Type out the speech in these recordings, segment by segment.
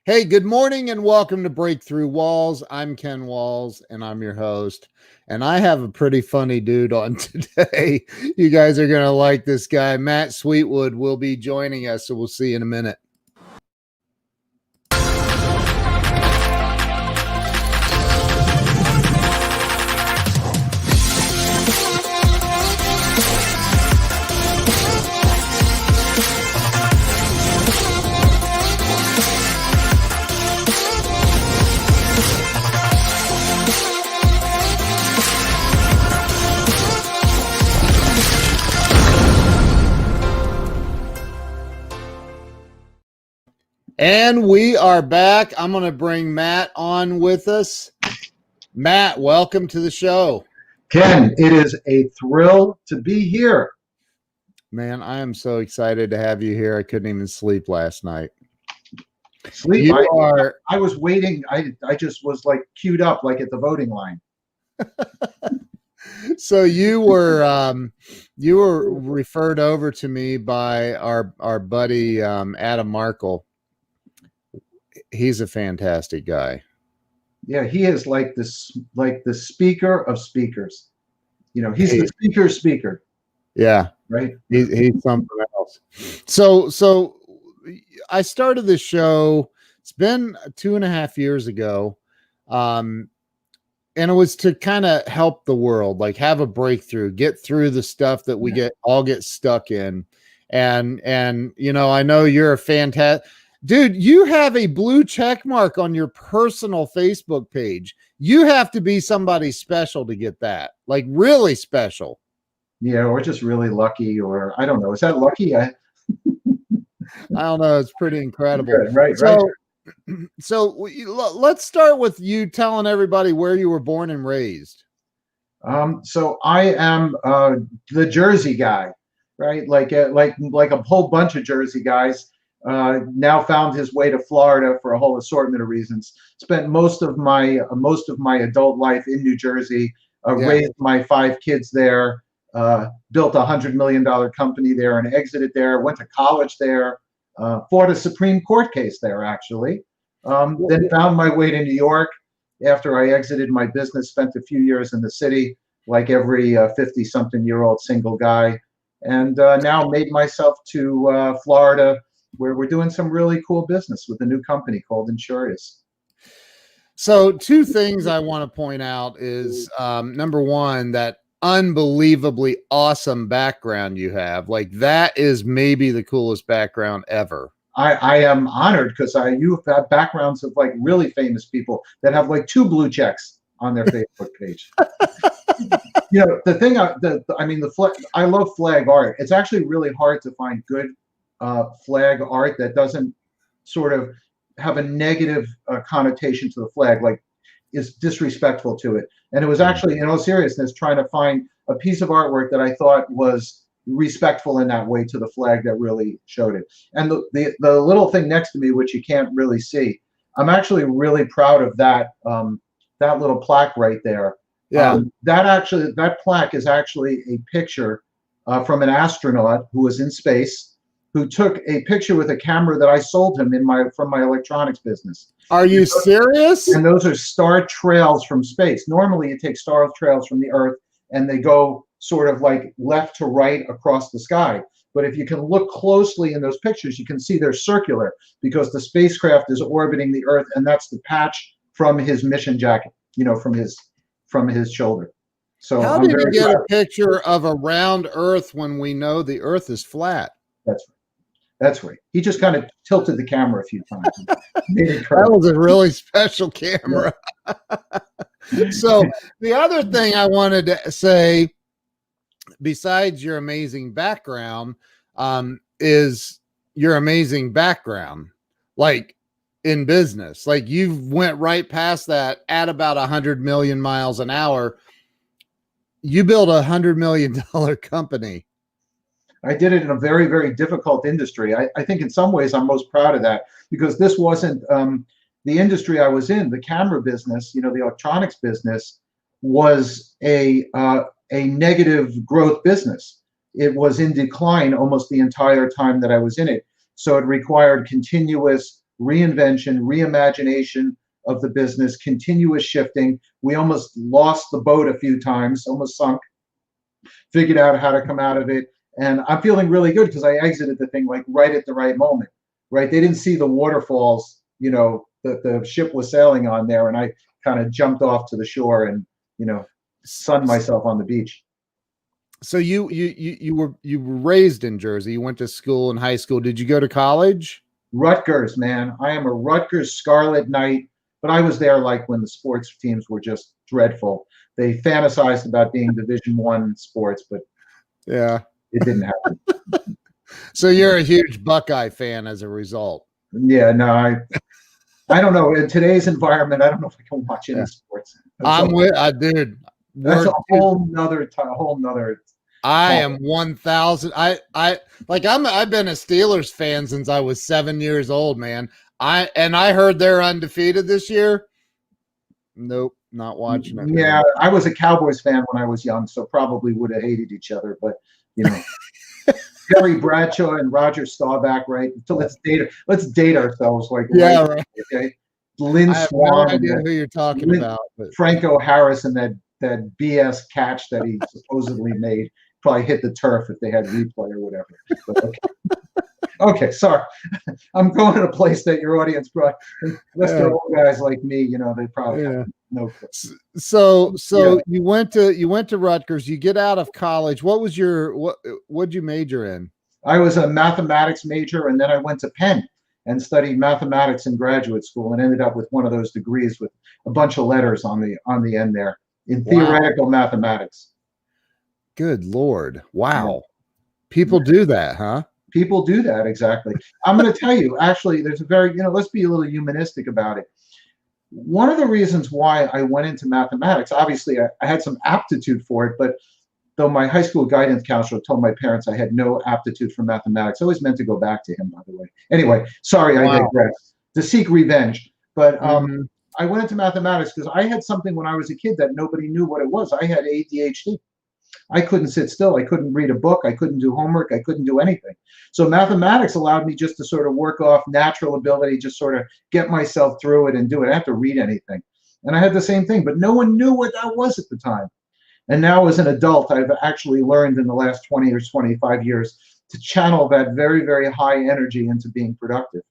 Hey, good morning and welcome to Breakthrough Walls. I'm Ken Walls and I'm your host. And I have a pretty funny dude on today. You guys are going to like this guy. Matt Sweetwood will be joining us, so we'll see you in a minute. And we are back. I'm going to bring Matt on with us. Matt, welcome to the show. Ken, it is a thrill to be here. Man, I am so excited to have you here. I couldn't even sleep last night. I was waiting. I just was like queued up like at the voting line. So you were referred over to me by our buddy Adam Markle. He's a fantastic guy. Yeah, he is like the speaker of speakers. You know, he's the speaker's speaker. Yeah, right. He's something else. So I started this show. It's been 2.5 years ago, and it was to kind of help the world, like have a breakthrough, get through the stuff that we get stuck in, and you know, I know you're a fantastic. Dude, you have a blue check mark on your personal Facebook page. You have to be somebody special to get that, like really special. Yeah, or just really lucky, or I don't know. Is that lucky? I don't know. It's pretty incredible. Good, right. So let's start with you telling everybody where you were born and raised. So I am the Jersey guy, right? Like a whole bunch of Jersey guys. Now found his way to Florida for a whole assortment of reasons. Spent most of my adult life in New Jersey. Raised my 5 kids there. Built $100 million company there and exited there. Went to college there. Fought a Supreme Court case there actually. Then found my way to New York after I exited my business. Spent a few years in the city, like every 50-something-year-old single guy, and now made myself to Florida, where we're doing some really cool business with a new company called Insurious. So 2 things I want to point out is number one, that unbelievably awesome background you have. Like that is maybe the coolest background ever. I am honored because you have backgrounds of like really famous people that have like 2 blue checks on their Facebook page. You know, the thing, I love flag art. It's actually really hard to find good flag art that doesn't sort of have a negative connotation to the flag, like is disrespectful to it. And it was actually, in all seriousness, trying to find a piece of artwork that I thought was respectful in that way to the flag that really showed it. And the little thing next to me, which you can't really see, I'm actually really proud of that that little plaque right there. Yeah. That plaque is actually a picture from an astronaut who was in space, who took a picture with a camera that I sold him from my electronics business. Are you serious? And those are star trails from space. Normally you take star trails from the Earth and they go sort of like left to right across the sky. But if you can look closely in those pictures, you can see they're circular because the spacecraft is orbiting the Earth, and that's the patch from his mission jacket, you know, from his shoulder. So how did you get a picture of a round Earth when we know the Earth is flat? That's right. He just kind of tilted the camera a few times. That was a really special camera. Yeah. So the other thing I wanted to say, besides your amazing background, is your amazing background, like in business. Like you went right past that at about 100 million miles an hour. You built $100 million company. I did it in a very, very difficult industry. I think in some ways I'm most proud of that because this wasn't the industry I was in. The camera business, you know, the electronics business was a negative growth business. It was in decline almost the entire time that I was in it. So it required continuous reinvention, reimagination of the business, continuous shifting. We almost lost the boat a few times, almost sunk, figured out how to come out of it. And I'm feeling really good because I exited the thing like right at the right moment, right? They didn't see the waterfalls, that the ship was sailing on there. And I kind of jumped off to the shore and, sunned myself on the beach. So you were raised in Jersey. You went to school in high school. Did you go to college? Rutgers, man. I am a Rutgers Scarlet Knight, but I was there like when the sports teams were just dreadful. They fantasized about being Division I sports, but yeah, it didn't happen. So you're a huge Buckeye fan as a result. Yeah, no, I don't know. In today's environment, I don't know if I can watch any sports. Dude. That's a whole nother. I am 1,000. I've been a Steelers fan since I was 7 years old, man. I heard they're undefeated this year. Nope, not watching it. Yeah, I was a Cowboys fan when I was young, so probably would have hated each other. But Terry Bradshaw and Roger Staubach, right? So let's date ourselves, like right. Okay, Lynn I have Swan, no idea who you're talking about. But. Franco Harris and that BS catch that he supposedly made probably hit the turf if they had replay or whatever. But okay, sorry. I'm going to a place that your audience probably, unless they're old guys like me, they probably have no clue. So you went to Rutgers. You get out of college. What'd you major in? I was a mathematics major, and then I went to Penn and studied mathematics in graduate school, and ended up with one of those degrees with a bunch of letters on the end there in theoretical mathematics. Good Lord. Wow. Yeah. People do that, huh? People do that, exactly. I'm going to tell you, actually, there's a very, let's be a little humanistic about it. One of the reasons why I went into mathematics, obviously, I had some aptitude for it, but though my high school guidance counselor told my parents I had no aptitude for mathematics, I always meant to go back to him, by the way. Anyway, sorry, I digress. To seek revenge. But I went into mathematics because I had something when I was a kid that nobody knew what it was. I had ADHD. I couldn't sit still. I couldn't read a book. I couldn't do homework. I couldn't do anything. So mathematics allowed me just to sort of work off natural ability, just sort of get myself through it and do it. I didn't have to read anything. And I had the same thing, but no one knew what that was at the time. And now as an adult, I've actually learned in the last 20 or 25 years to channel that very, very high energy into being productive.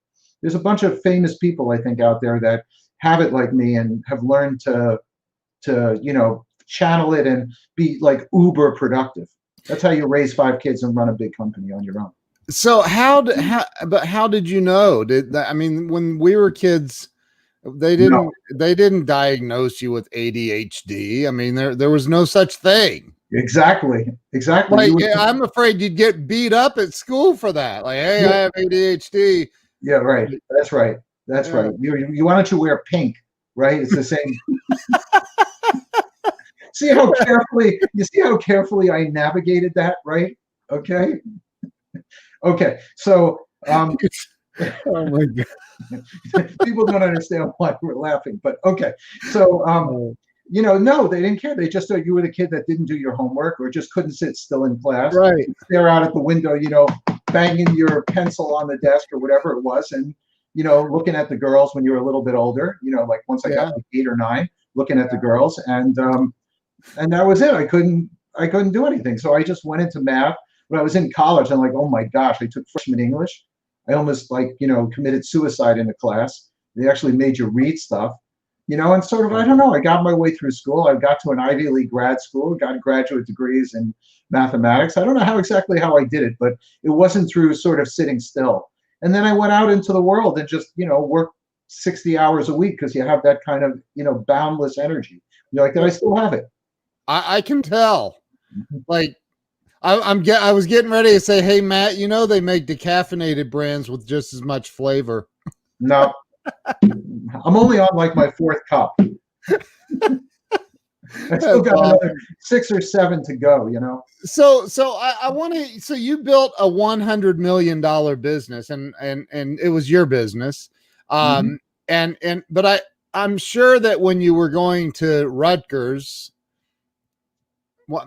There's a bunch of famous people, I think, out there that have it like me and have learned to channel it and be like uber productive. That's how you raise 5 kids and run a big company on your own. So how did you know? When we were kids, they didn't diagnose you with ADHD. I mean, there was no such thing. Exactly. I'm afraid you'd get beat up at school for that. Like, hey, I have ADHD. Yeah, right. That's right. Right. You why don't you wear pink? Right. It's the same. See how carefully I navigated that, right? Okay. So oh my God. People don't understand why we're laughing, but okay. So no, they didn't care. They just thought you were the kid that didn't do your homework or just couldn't sit still in class. Right. Stare out at the window, banging your pencil on the desk or whatever it was, and looking at the girls when you were a little bit older, like once I got like 8 or 9, looking at the girls, and that was it. I couldn't do anything. So I just went into math. When I was in college, I'm like, oh my gosh, I took freshman English. I almost committed suicide in the class. They actually made you read stuff, and sort of, I don't know, I got my way through school. I got to an Ivy League grad school, got graduate degrees in mathematics. I don't know exactly how I did it, but it wasn't through sort of sitting still. And then I went out into the world and just, worked 60 hours a week because you have that kind of, boundless energy. You're like, did I still have it? I can tell. Like, I was getting ready to say, hey, Matt, they make decaffeinated brands with just as much flavor. No, I'm only on like my 4th cup. I still got another 6 or 7 to go, So I want to. So you built a $100 million business, and it was your business. But I'm sure that when you were going to Rutgers,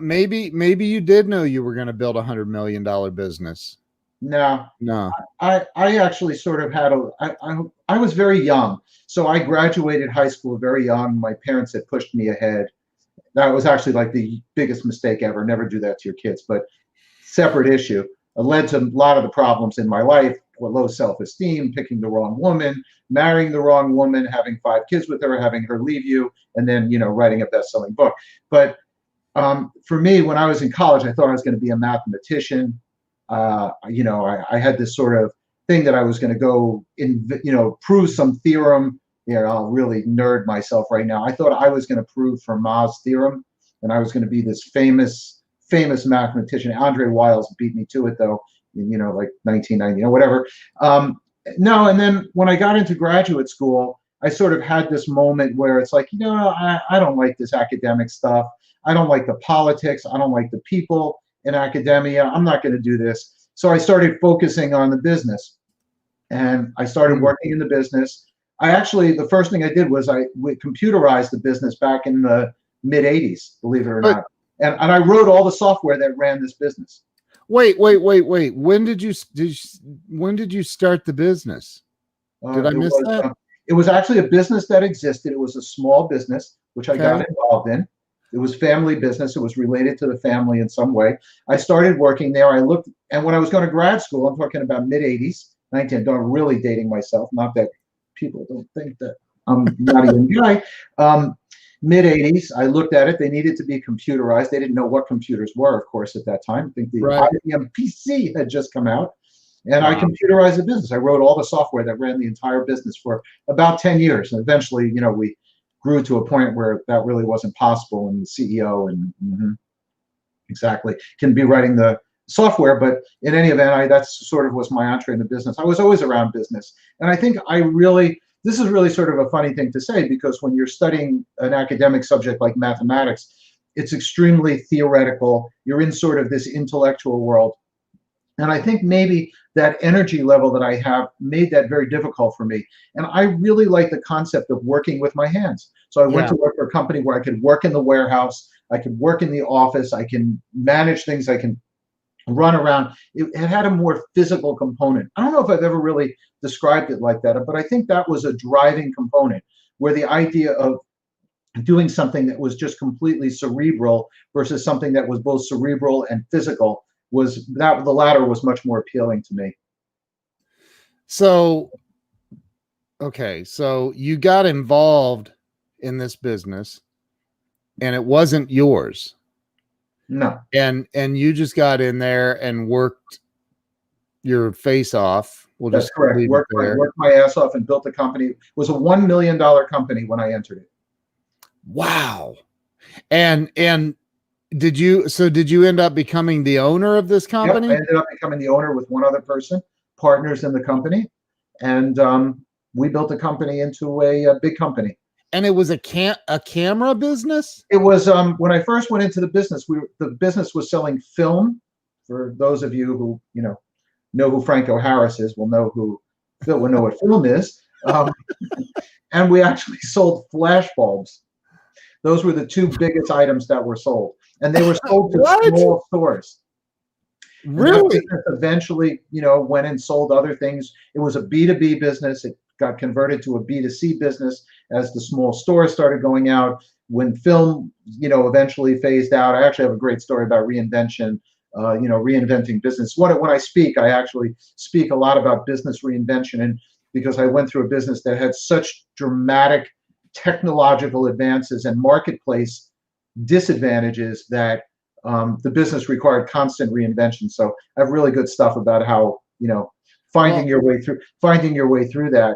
maybe you did know you were going to build $100 million business. No, No. I actually sort of had I was very young. So I graduated high school very young. My parents had pushed me ahead. That was actually like the biggest mistake ever. Never do that to your kids. But separate issue. It led to a lot of the problems in my life: low self-esteem, picking the wrong woman, marrying the wrong woman, having 5 kids with her, having her leave you, and then writing a best-selling book. But for me, when I was in college, I thought I was going to be a mathematician. I had this sort of thing that I was going to go prove some theorem. I'll really nerd myself right now. I thought I was going to prove Fermat's theorem, and I was going to be this famous mathematician. Andre Wiles beat me to it, though, in, like 1990, whatever. No, and then when I got into graduate school, I sort of had this moment where it's like, I don't like this academic stuff. I don't like the politics. I don't like the people in academia. I'm not going to do this. So I started focusing on the business, and I started working in the business. The first thing I did was we computerized the business back in the mid 80s, believe it or not. And I wrote all the software that ran this business. Wait. When did you start the business? Did I miss that? It was actually a business that existed. It was a small business, which I got involved in. It was family business. It was related to the family in some way. I started working there. And when I was going to grad school, I'm talking about mid 80s, 19, I'm really dating myself. Not that people don't think that I'm not a young guy. Mid 80s, I looked at it. They needed to be computerized. They didn't know what computers were, of course, at that time. I think the IBM PC had just come out. And I computerized the business. I wrote all the software that ran the entire business for about 10 years. And eventually, we grew to a point where that really wasn't possible. And the CEO exactly can be writing the software. But in any event, that's sort of was my entree in the business. I was always around business. And I think this is really sort of a funny thing to say, because when you're studying an academic subject like mathematics, it's extremely theoretical. You're in sort of this intellectual world. And I think maybe that energy level that I have made that very difficult for me. And I really like the concept of working with my hands. So I went to work for a company where I could work in the warehouse, I could work in the office, I can manage things, I can run around. It had a more physical component. I don't know if I've ever really described it like that, but I think that was a driving component, where the idea of doing something that was just completely cerebral versus something that was both cerebral and physical the latter was much more appealing to me. So, okay, so you got involved in this business, and it wasn't yours. No. And you just got in there and worked your face off. That's correct. Worked my ass off and built a company. It was a $1 million company when I entered it. Wow. And did you end up becoming the owner of this company? Yep, I ended up becoming the owner with one other person, partners in the company. And we built the company into a big company. And it was a camera business? It was when I first went into the business, the business was selling film. For those of you who know who Franco Harris is, will know what film is. And we actually sold flash bulbs. Those were the 2 biggest items that were sold, and they were sold to small stores. Really? Eventually, went and sold other things. It was a B2B business. It got converted to a B2C business as the small stores started going out. When film, eventually phased out. I actually have a great story about reinvention. Reinventing business. When I speak, I actually speak a lot about business reinvention, and because I went through a business that had such dramatic technological advances and marketplace disadvantages that the business required constant reinvention. So I have really good stuff about how finding your way through that.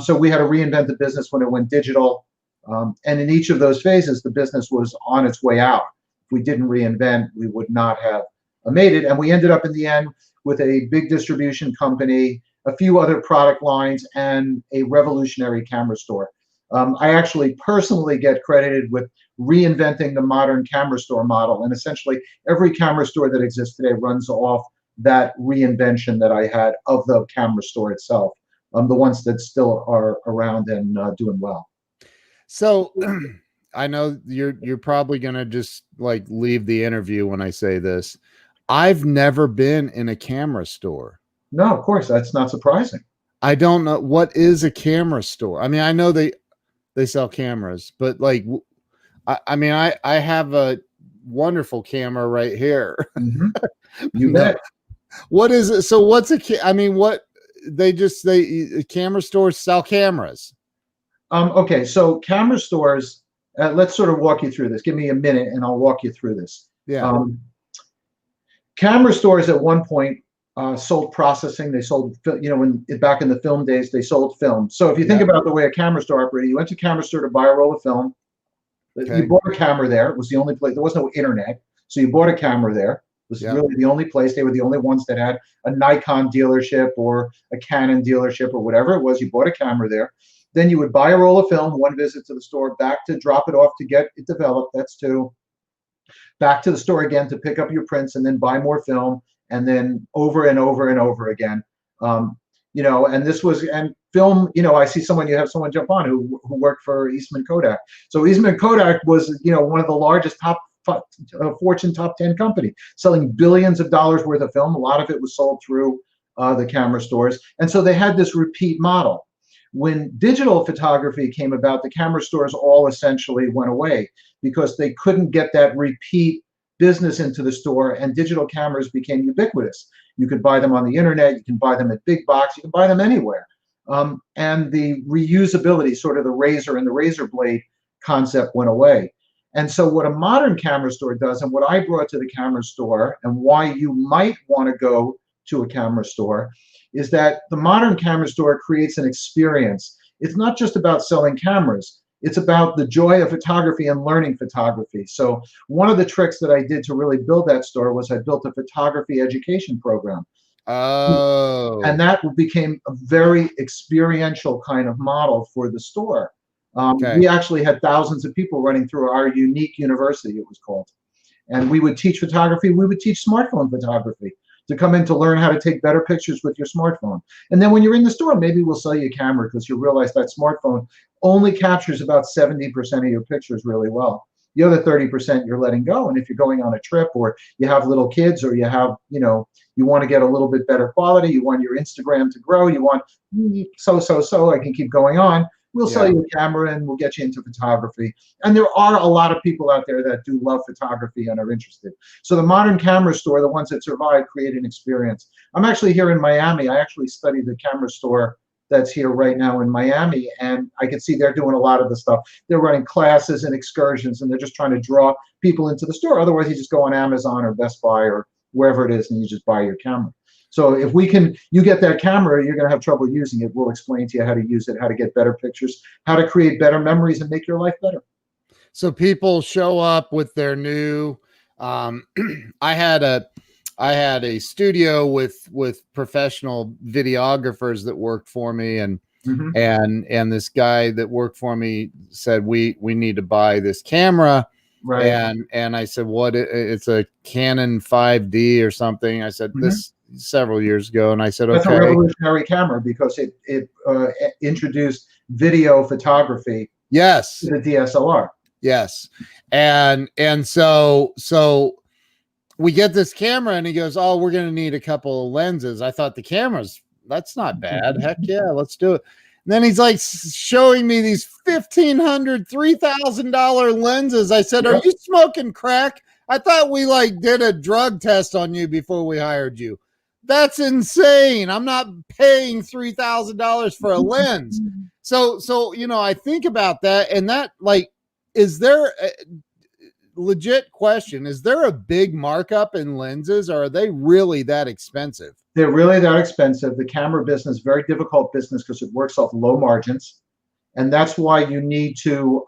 So we had to reinvent the business when it went digital, and in each of those phases, the business was on its way out. If we didn't reinvent, we would not have made it. And we ended up in the end with a big distribution company, a few other product lines, and a revolutionary camera store. I actually personally get credited with reinventing the modern camera store model. And essentially, every camera store that exists today runs off that reinvention that I had of the camera store itself. The ones that still are around and doing well. So I know you're probably going to just like leave the interview when I say this. I've never been in a camera store. No, of course, that's not surprising. I don't know what is a camera store. I mean, I know they sell cameras, but like, I mean, I have a wonderful camera right here. Hmm. You No, bet. what is it? So what's I mean, what they camera stores sell cameras. Okay, so camera stores. Let's sort of walk you through this. Give me a minute, and I'll walk you through this. Yeah, Um, Camera stores at one point sold processing. They sold, when back in the film days, they sold film. So if you think yeah, about the way a camera store operated, you went to a camera store to buy a roll of film. You okay, bought a camera there. It was the only place. There was no internet, so you bought a camera there. It was yeah. really the only place. They were the only ones that had a Nikon dealership or a Canon dealership or whatever it was. You bought a camera there. Then you would buy a roll of film, one visit to the store, back to drop it off to get it developed. That's two. Back to the store again to pick up your prints and then buy more film, and then over and over and over again. And this was, and film, I see you have someone jump on who worked for Eastman Kodak. So Eastman Kodak was, one of the largest Fortune top 10 company, selling billions of dollars worth of film. A lot of it was sold through the camera stores. And so they had this repeat model. When digital photography came about, the camera stores all essentially went away because they couldn't get that repeat business into the store, and digital cameras became ubiquitous. You could buy them on the internet, you can buy them at big box, you can buy them anywhere. And the reusability, sort of the razor and the razor blade concept, went away. And so what a modern camera store does, and what I brought to the camera store, and why you might want to go to a camera store, is that the modern camera store creates an experience. It's not just about selling cameras. It's about the joy of photography and learning photography. So one of the tricks that I did to really build that store was I built a photography education program. And Oh, that became a very experiential kind of model for the store. okay. We actually had thousands of people running through our unique university, it was called. And we would teach photography. We would teach smartphone photography, to come in to learn how to take better pictures with your smartphone. And then when you're in the store, maybe we'll sell you a camera because you realize that smartphone only captures about 70% of your pictures really well. The other 30% you're letting go. And if you're going on a trip, or you have little kids, or you have, you want to get a little bit better quality, you want your Instagram to grow, you want I can keep going on. We'll sell Yeah. you a camera and we'll get you into photography. And there are a lot of people out there that do love photography and are interested. So the modern camera store, the ones that survive, create an experience. I'm actually here in Miami. I actually study the camera store that's here right now in Miami, and I can see they're doing a lot of the stuff. They're running classes and excursions, and they're just trying to draw people into the store. Otherwise, you just go on Amazon or Best Buy or wherever it is, and you just buy your camera. So if you get that camera, you're going to have trouble using it. We'll explain to you how to use it, how to get better pictures, how to create better memories, and make your life better. So people show up with their new. Um, I had a studio with professional videographers that worked for me, and Mm-hmm. and this guy that worked for me said we need to buy this camera. Right. And I said, what? It's a Canon 5D or something. I said, Mm-hmm. this several years ago. And I said, That's a okay. revolutionary camera because it introduced video photography Yes. to the DSLR. Yes. And so we get this camera and he goes, oh, we're going to need a couple of lenses. I thought that's not bad. Heck yeah, let's do it. And then he's like showing me these $1,500, $3,000 lenses. I said, are you smoking crack? I thought we like did a drug test on you before we hired you. That's insane. I'm not paying $3,000 for a lens. So, I think about that, and that, like, is there a legit question? Is there a big markup in lenses, or are they really that expensive? They're really that expensive. The camera business, very difficult business because it works off low margins, and that's why you need to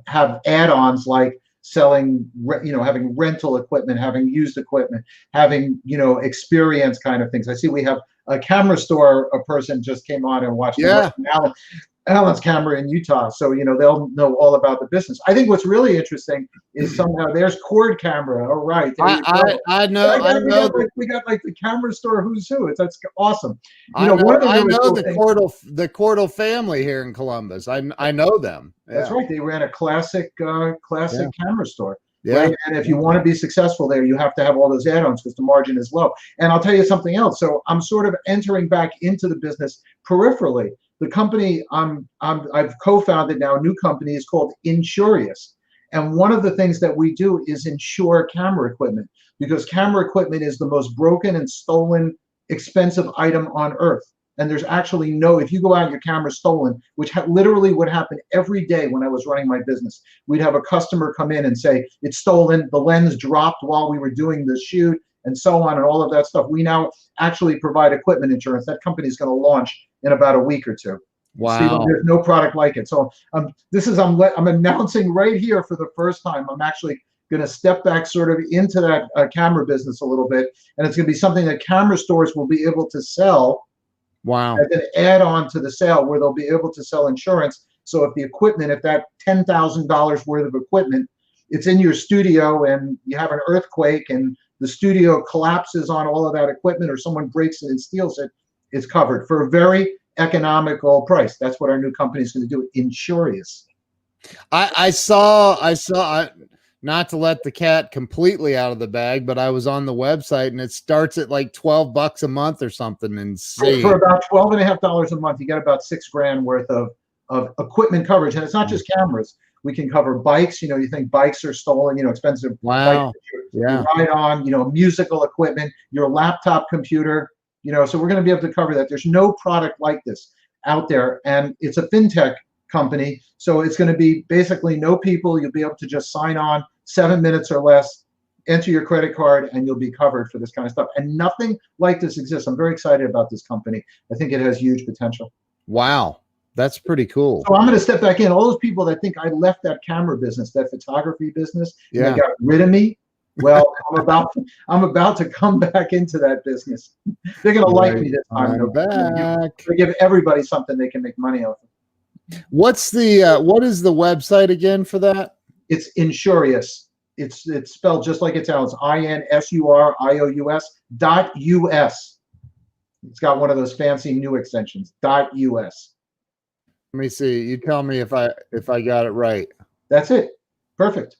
have add-ons like selling, having rental equipment, having used equipment, having experience kind of things. I see we have a camera store. A person just came on and watched Alan's camera in Utah, so they'll know all about the business. I think what's really interesting is somehow there's Cord Camera. All right, there you go. I know. We got like the camera store who's who. That's awesome. I know the Cordell family here in Columbus. I know them. That's right. They ran a classic camera store. Yeah. right? And if you want to be successful there, you have to have all those add-ons because the margin is low. And I'll tell you something else. So I'm sort of entering back into the business peripherally. The company I've co-founded now, a new company, is called Insurious. And one of the things that we do is insure camera equipment, because camera equipment is the most broken and stolen, expensive item on earth. And there's actually no, if you go out and your camera's stolen, which literally would happen every day when I was running my business, we'd have a customer come in and say, it's stolen, the lens dropped while we were doing the shoot, and so on, and all of that stuff. We now actually provide equipment insurance. That company is going to launch in about a week or two. Wow. There's no product like it. So I'm announcing right here for the first time, I'm actually going to step back sort of into that camera business a little bit, and it's going to be something that camera stores will be able to sell. Wow. As an add-on to the sale, where they'll be able to sell insurance. So if the equipment, if that $10,000 worth of equipment, it's in your studio and you have an earthquake and the studio collapses on all of that equipment, or someone breaks it and steals it, it's covered for a very economical price. That's what our new company is going to do. Insurious. I saw, not to let the cat completely out of the bag, but I was on the website and it starts at like $12 a month or something insane. For about $12.50 a month, you get about $6,000 worth of equipment coverage. And it's not just cameras. We can cover bikes. You know, you think bikes are stolen, you know, expensive wow. bikes you ride on, you know, musical equipment, your laptop computer, you know, so we're going to be able to cover that. There's no product like this out there. And it's a fintech company. So it's going to be basically no people. You'll be able to just sign on 7 minutes or less, enter your credit card, and you'll be covered for this kind of stuff. And nothing like this exists. I'm very excited about this company. I think it has huge potential. Wow. That's pretty cool. So I'm going to step back in. All those people that think I left that camera business, that photography business, and they got rid of me. Well, I'm about to come back into that business. They're going to like me this time. They give everybody something they can make money off of. What is the website again for that? It's Insurious. It's spelled just like it sounds. INSURIOUS.US. It's got one of those fancy new extensions. .US. Let me see. You tell me if I got it right. That's it. Perfect.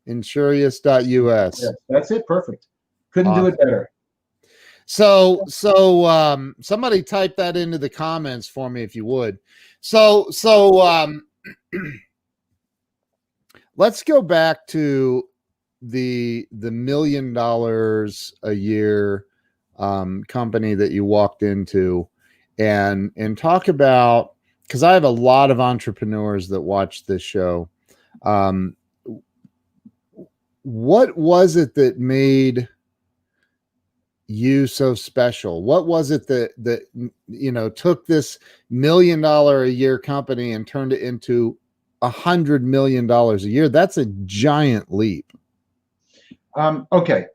Insurious.us. Yes, that's it. Perfect. Couldn't do it better. So somebody type that into the comments for me if you would. So let's go back to the $1 million a year company that you walked into, and talk about, because I have a lot of entrepreneurs that watch this show. What was it that made you so special? What was it that you know took this $1 million a year company and turned it into $100 million a year? That's a giant leap. Okay,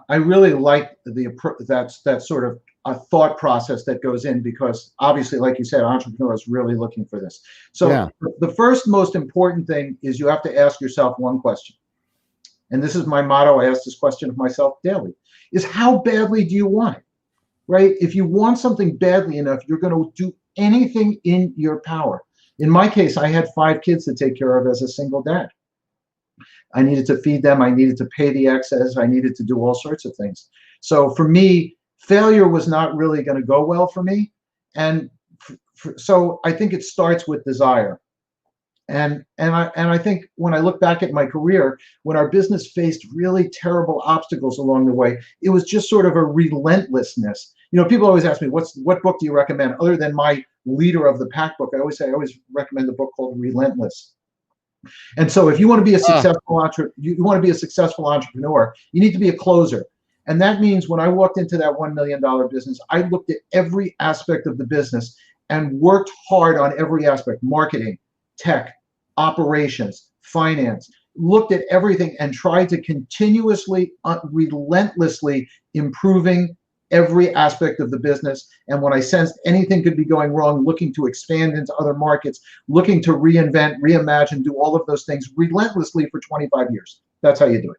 I really like that sort of a thought process that goes in, because obviously, like you said, entrepreneurs really looking for this. So the first most important thing is you have to ask yourself one question. And this is my motto. I ask this question of myself daily, is how badly do you want it, right? If you want something badly enough, you're going to do anything in your power. In my case, I had 5 kids to take care of as a single dad. I needed to feed them. I needed to pay the excess. I needed to do all sorts of things. So for me, failure was not really going to go well for me. And so I think it starts with desire. And I think when I look back at my career, when our business faced really terrible obstacles along the way, it was just sort of a relentlessness. You know, people always ask me, what book do you recommend? Other than my Leader of the Pack book, I always recommend the book called Relentless. And so if you want to be a successful entrepreneur, you need to be a closer. And that means when I walked into that $1 million business, I looked at every aspect of the business and worked hard on every aspect: marketing, tech, operations, finance, looked at everything and tried to continuously, relentlessly improving every aspect of the business. And when I sensed anything could be going wrong, looking to expand into other markets, looking to reinvent, reimagine, do all of those things relentlessly for 25 years. That's how you do it.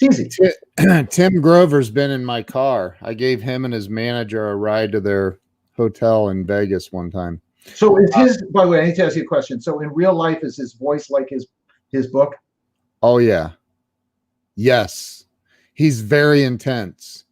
It's easy. Tim Grover's been in my car. I gave him and his manager a ride to their hotel in Vegas one time. So is his, by the way, I need to ask you a question. So in real life, is his voice like his book? Oh yeah. Yes. He's very intense.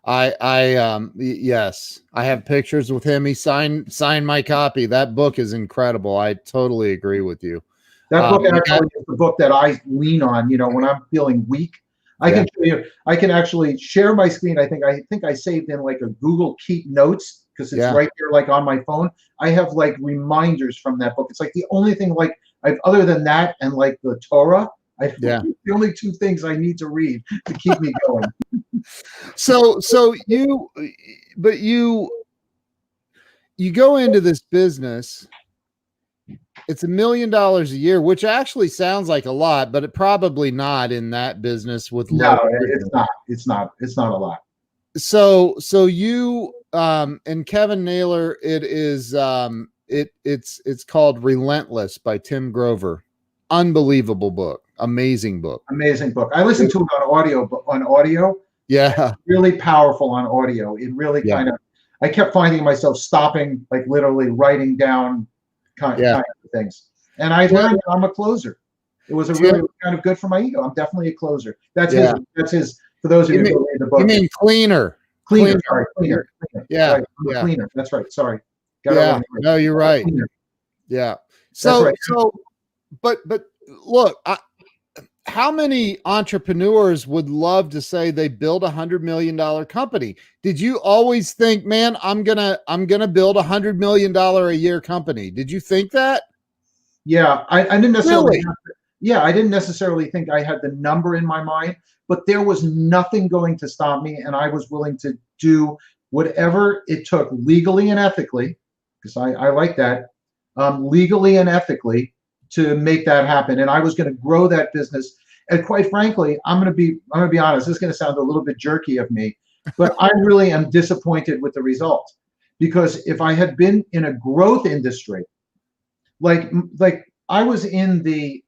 Yes, I have pictures with him. He signed my copy. That book is incredible. I totally agree with you. That book You got, actually is the book that I lean on, when I'm feeling weak. I yeah, can show you, I can actually share my screen. I think I saved in like a Google Keep Notes because it's yeah, right there like on my phone. I have like reminders from that book. It's like the only thing like I've other than that and like the Torah, I yeah. the only two things I need to read to keep me going. So but you go into this business. It's $1 million a year, which actually sounds like a lot, but it probably not in that business with low No, it's margin. not. It's not a lot. So you and Kevin Naylor, it is it's called Relentless by Tim Grover. Unbelievable book, amazing book. Amazing book. I listened to it on audio. Yeah, Really powerful on audio. It really yeah, kind of, I kept finding myself stopping, like literally writing down yeah. kind of things. And I Tim, learned that I'm a closer. It was a Tim, really kind of good for my ego. I'm definitely a closer. yeah. That's his, for those of You you who mean read the you book. mean cleaner, Cleaner, sorry, cleaner. Yeah, Right. I'm a yeah, cleaner. That's right. Sorry. Got it yeah. wrong. No, you're I'm a right. cleaner. Yeah. That's right. But look, how many entrepreneurs would love to say they build $100 million company? Did you always think, man, I'm gonna build $100 million a year company? Did you think that? Yeah, I didn't necessarily. Really? Yeah, I didn't necessarily think I had the number in my mind, but there was nothing going to stop me, and I was willing to do whatever it took legally and ethically, because I like that, legally and ethically to make that happen. And I was going to grow that business. And quite frankly, I'm going to be honest. This is going to sound a little bit jerky of me, but I really am disappointed with the result because if I had been in a growth industry like I was in the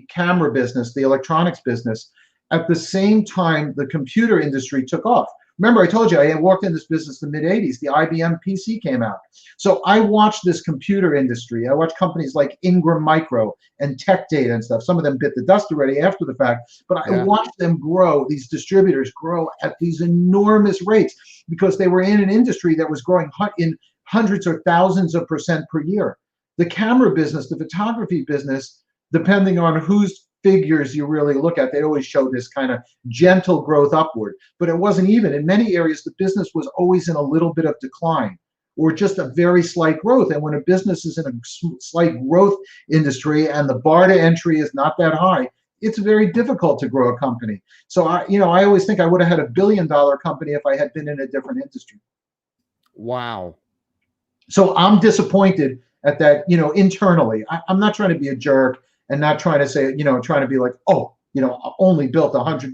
camera business, the electronics business, at the same time the computer industry took off. Remember, I told you I had walked in this business in the mid '80s. The IBM PC came out, so I watched this computer industry. I watched companies like Ingram Micro and Tech Data and stuff. Some of them bit the dust already after the fact, but I Yeah. watched them grow. These distributors grow at these enormous rates because they were in an industry that was growing in hundreds or thousands of percent per year. The camera business, the photography business, depending on whose figures you really look at, they always show this kind of gentle growth upward. But it wasn't even. In many areas, the business was always in a little bit of decline or just a very slight growth. And when a business is in a slight growth industry and the bar to entry is not that high, it's very difficult to grow a company. So I always think I would have had $1 billion company if I had been in a different industry. Wow. So I'm disappointed at that, internally. I'm not trying to be a jerk and not trying to say, trying to be like, oh, I only built 100,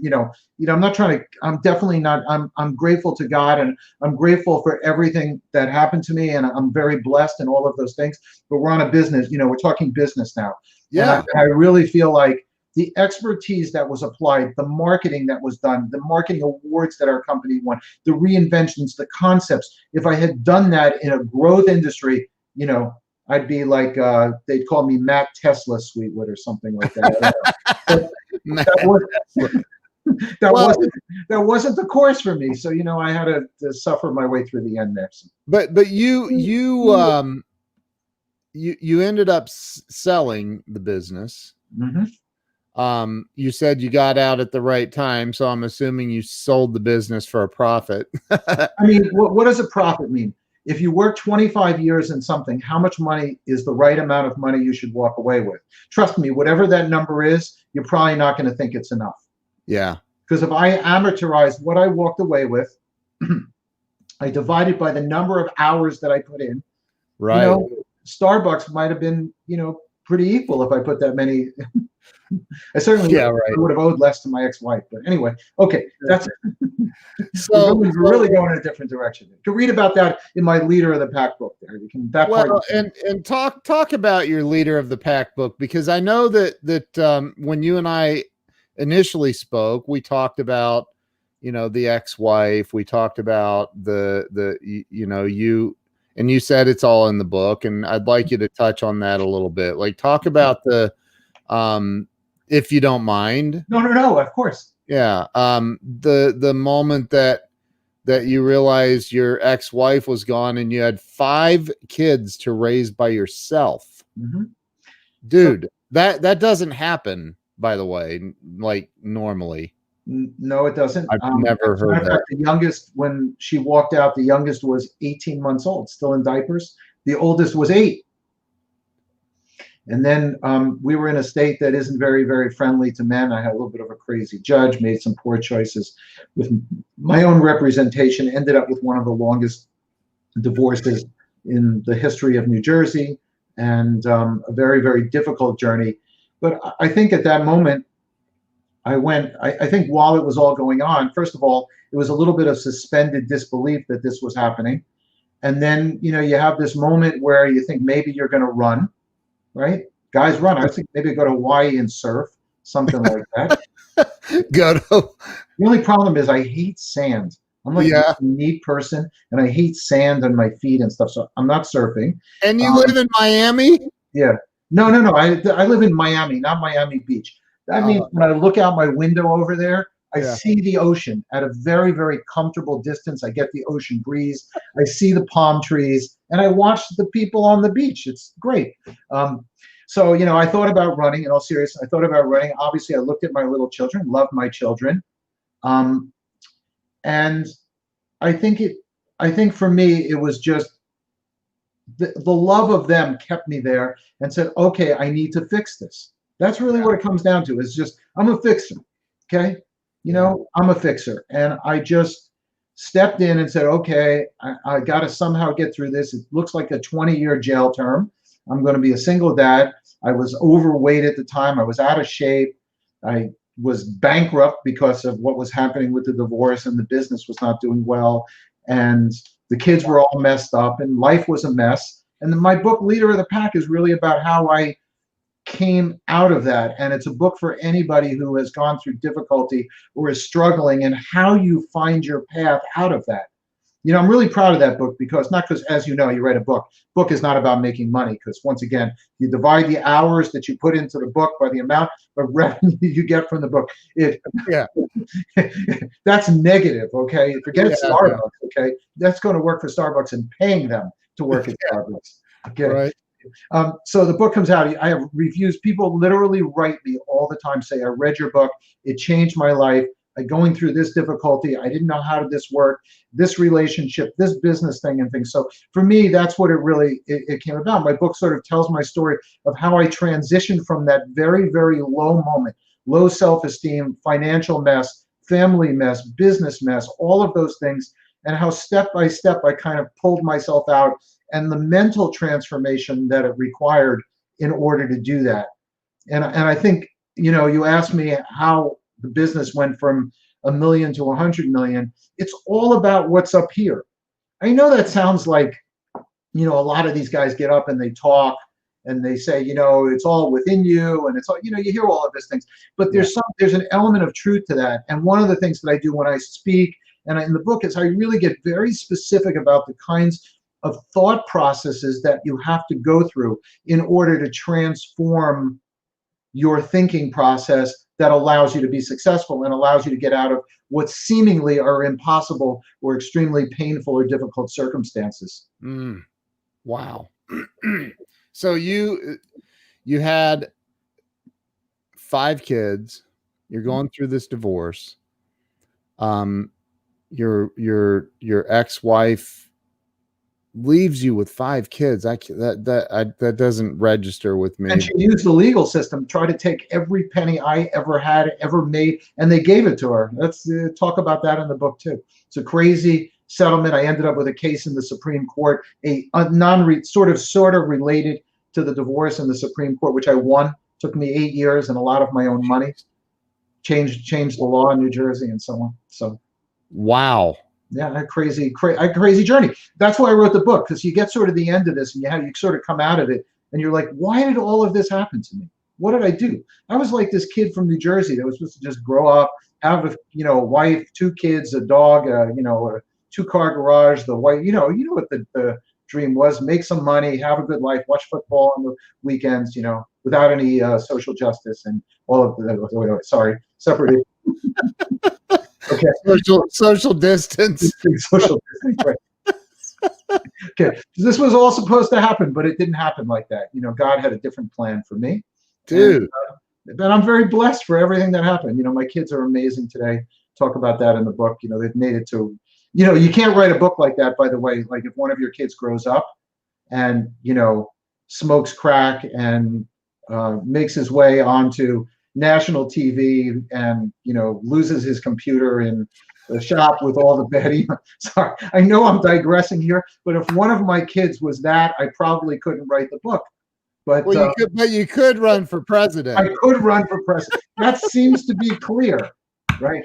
I'm not trying to, I'm definitely not, I'm grateful to God and I'm grateful for everything that happened to me. And I'm very blessed and all of those things, but we're on a business, we're talking business now. Yeah. And I really feel like the expertise that was applied, the marketing that was done, the marketing awards that our company won, the reinventions, the concepts. If I had done that in a growth industry, I'd be like, they'd call me Matt Tesla Sweetwood or something like that. That wasn't the course for me. So, I had to suffer my way through the end there. So. But you ended up selling the business. Mm-hmm. You said you got out at the right time, so I'm assuming you sold the business for a profit. I mean, what does a profit mean? If you work 25 years in something, how much money is the right amount of money you should walk away with? Trust me, whatever that number is, you're probably not going to think it's enough. Yeah. Because if I amortized what I walked away with, I divided by the number of hours that I put in. Right. Starbucks might have been, pretty equal if I put that many. I certainly would have owed less to my ex-wife. But anyway, okay, that's so we're really going in a different direction. You can read about that in my Leader of the Pack book. There, you can and talk about your Leader of the Pack book, because I know that when you and I initially spoke, we talked about the ex-wife. We talked about you. And you said it's all in the book, and I'd like you to touch on that a little bit. Like, talk about the if you don't mind. No, of course. Yeah. The moment that you realized your ex-wife was gone and you had 5 kids to raise by yourself. Mm-hmm. Dude, that doesn't happen, by the way, like normally. No, it doesn't. I've never As a matter heard of that. fact, the youngest, when she walked out, the youngest was 18 months old, still in diapers. The oldest was 8. And then we were in a state that isn't very, very friendly to men. I had a little bit of a crazy judge, made some poor choices with my own representation, ended up with one of the longest divorces in the history of New Jersey, and a very, very difficult journey. But I think at that moment, I think while it was all going on, first of all, it was a little bit of suspended disbelief that this was happening. And then, you have this moment where you think maybe you're going to run, right? Guys run. I think maybe go to Hawaii and surf, something like that. Go to The only problem is I hate sand. I'm like yeah. a neat person, and I hate sand on my feet and stuff. So I'm not surfing. And you Um, live in Miami? yeah. No, no, no. I live in Miami, not Miami Beach. That means when I look out my window over there, I Yeah. see the ocean at a very, very comfortable distance. I get the ocean breeze. I see the palm trees, and I watch the people on the beach. It's great. So, I thought about running. In all seriousness, I thought about running. Obviously, I looked at my little children, loved my children, um, and I think it. I think for me, it was just the love of them kept me there and said, okay, I need to fix this. That's really what it comes down to. It's just, I'm a fixer. Okay. Yeah. I'm a fixer. And I just stepped in and said, okay, I got to somehow get through this. It looks like a 20-year jail term. I'm going to be a single dad. I was overweight at the time. I was out of shape. I was bankrupt because of what was happening with the divorce, and the business was not doing well. And the kids were all messed up, and life was a mess. And then my book, Leader of the Pack, is really about how I came out of that. And it's a book for anybody who has gone through difficulty or is struggling, and how you find your path out of that. I'm really proud of that book, because not because, as you know, you read a book. Book is not about making money, because once again, you divide the hours that you put into the book by the amount of revenue you get from the book. Yeah. That's negative. Okay, forget Yeah. Starbucks. Okay, that's going to work for Starbucks and paying them to work at Starbucks. Okay. Right. So the book comes out. I have reviews. People literally write me all the time, say, I read your book. It changed my life. Going through this difficulty, I didn't know how did this work, this relationship, this business thing and things. So for me, that's what it came about. My book sort of tells my story of how I transitioned from that very, very low moment, low self-esteem, financial mess, family mess, business mess, all of those things, and how step by step I kind of pulled myself out, and the mental transformation that it required in order to do that. And I think, you asked me how the business went from $1 million to 100 million. It's all about what's up here. I know that sounds like, a lot of these guys get up and they talk and they say, it's all within you, and it's all, you hear all of these things, but there's an element of truth to that. And one of the things that I do when I speak and in the book is I really get very specific about the kinds of thought processes that you have to go through in order to transform your thinking process that allows you to be successful and allows you to get out of what seemingly are impossible or extremely painful or difficult circumstances. Wow. So you had 5 kids. You're going through this divorce. Your ex-wife leaves you with 5 kids. That doesn't register with me. And she used the legal system, try to take every penny I ever had, ever made, and they gave it to her. Let's talk about that in the book too. It's a crazy settlement. I ended up with a case in the Supreme Court, a sort of related to the divorce in the Supreme Court, which I won. Took me 8 years and a lot of my own money. Changed the law in New Jersey and so on. So, wow. Yeah, a crazy journey. That's why I wrote the book, because you get sort of the end of this and you sort of come out of it and you're like, why did all of this happen to me? What did I do? I was like this kid from New Jersey that was supposed to just grow up, have a wife, 2 kids, a dog, a 2-car garage, the wife, what the dream was, make some money, have a good life, watch football on the weekends, without any social justice and all of the, sorry, separate Okay. Social distance. Social distance, right. Okay. This was all supposed to happen, but it didn't happen like that. You know, God had a different plan for me. Dude. And I'm very blessed for everything that happened. You know, my kids are amazing today. Talk about that in the book. You know, they've made it to, you know, you can't write a book like that, by the way. Like if one of your kids grows up and, you know, smokes crack and makes his way onto national TV and, you know, loses his computer in the shop with all the bad. Sorry, I know I'm digressing here, but if one of my kids was that, I probably couldn't write the book. But well, you could run for president. I could run for president. That seems to be clear, right?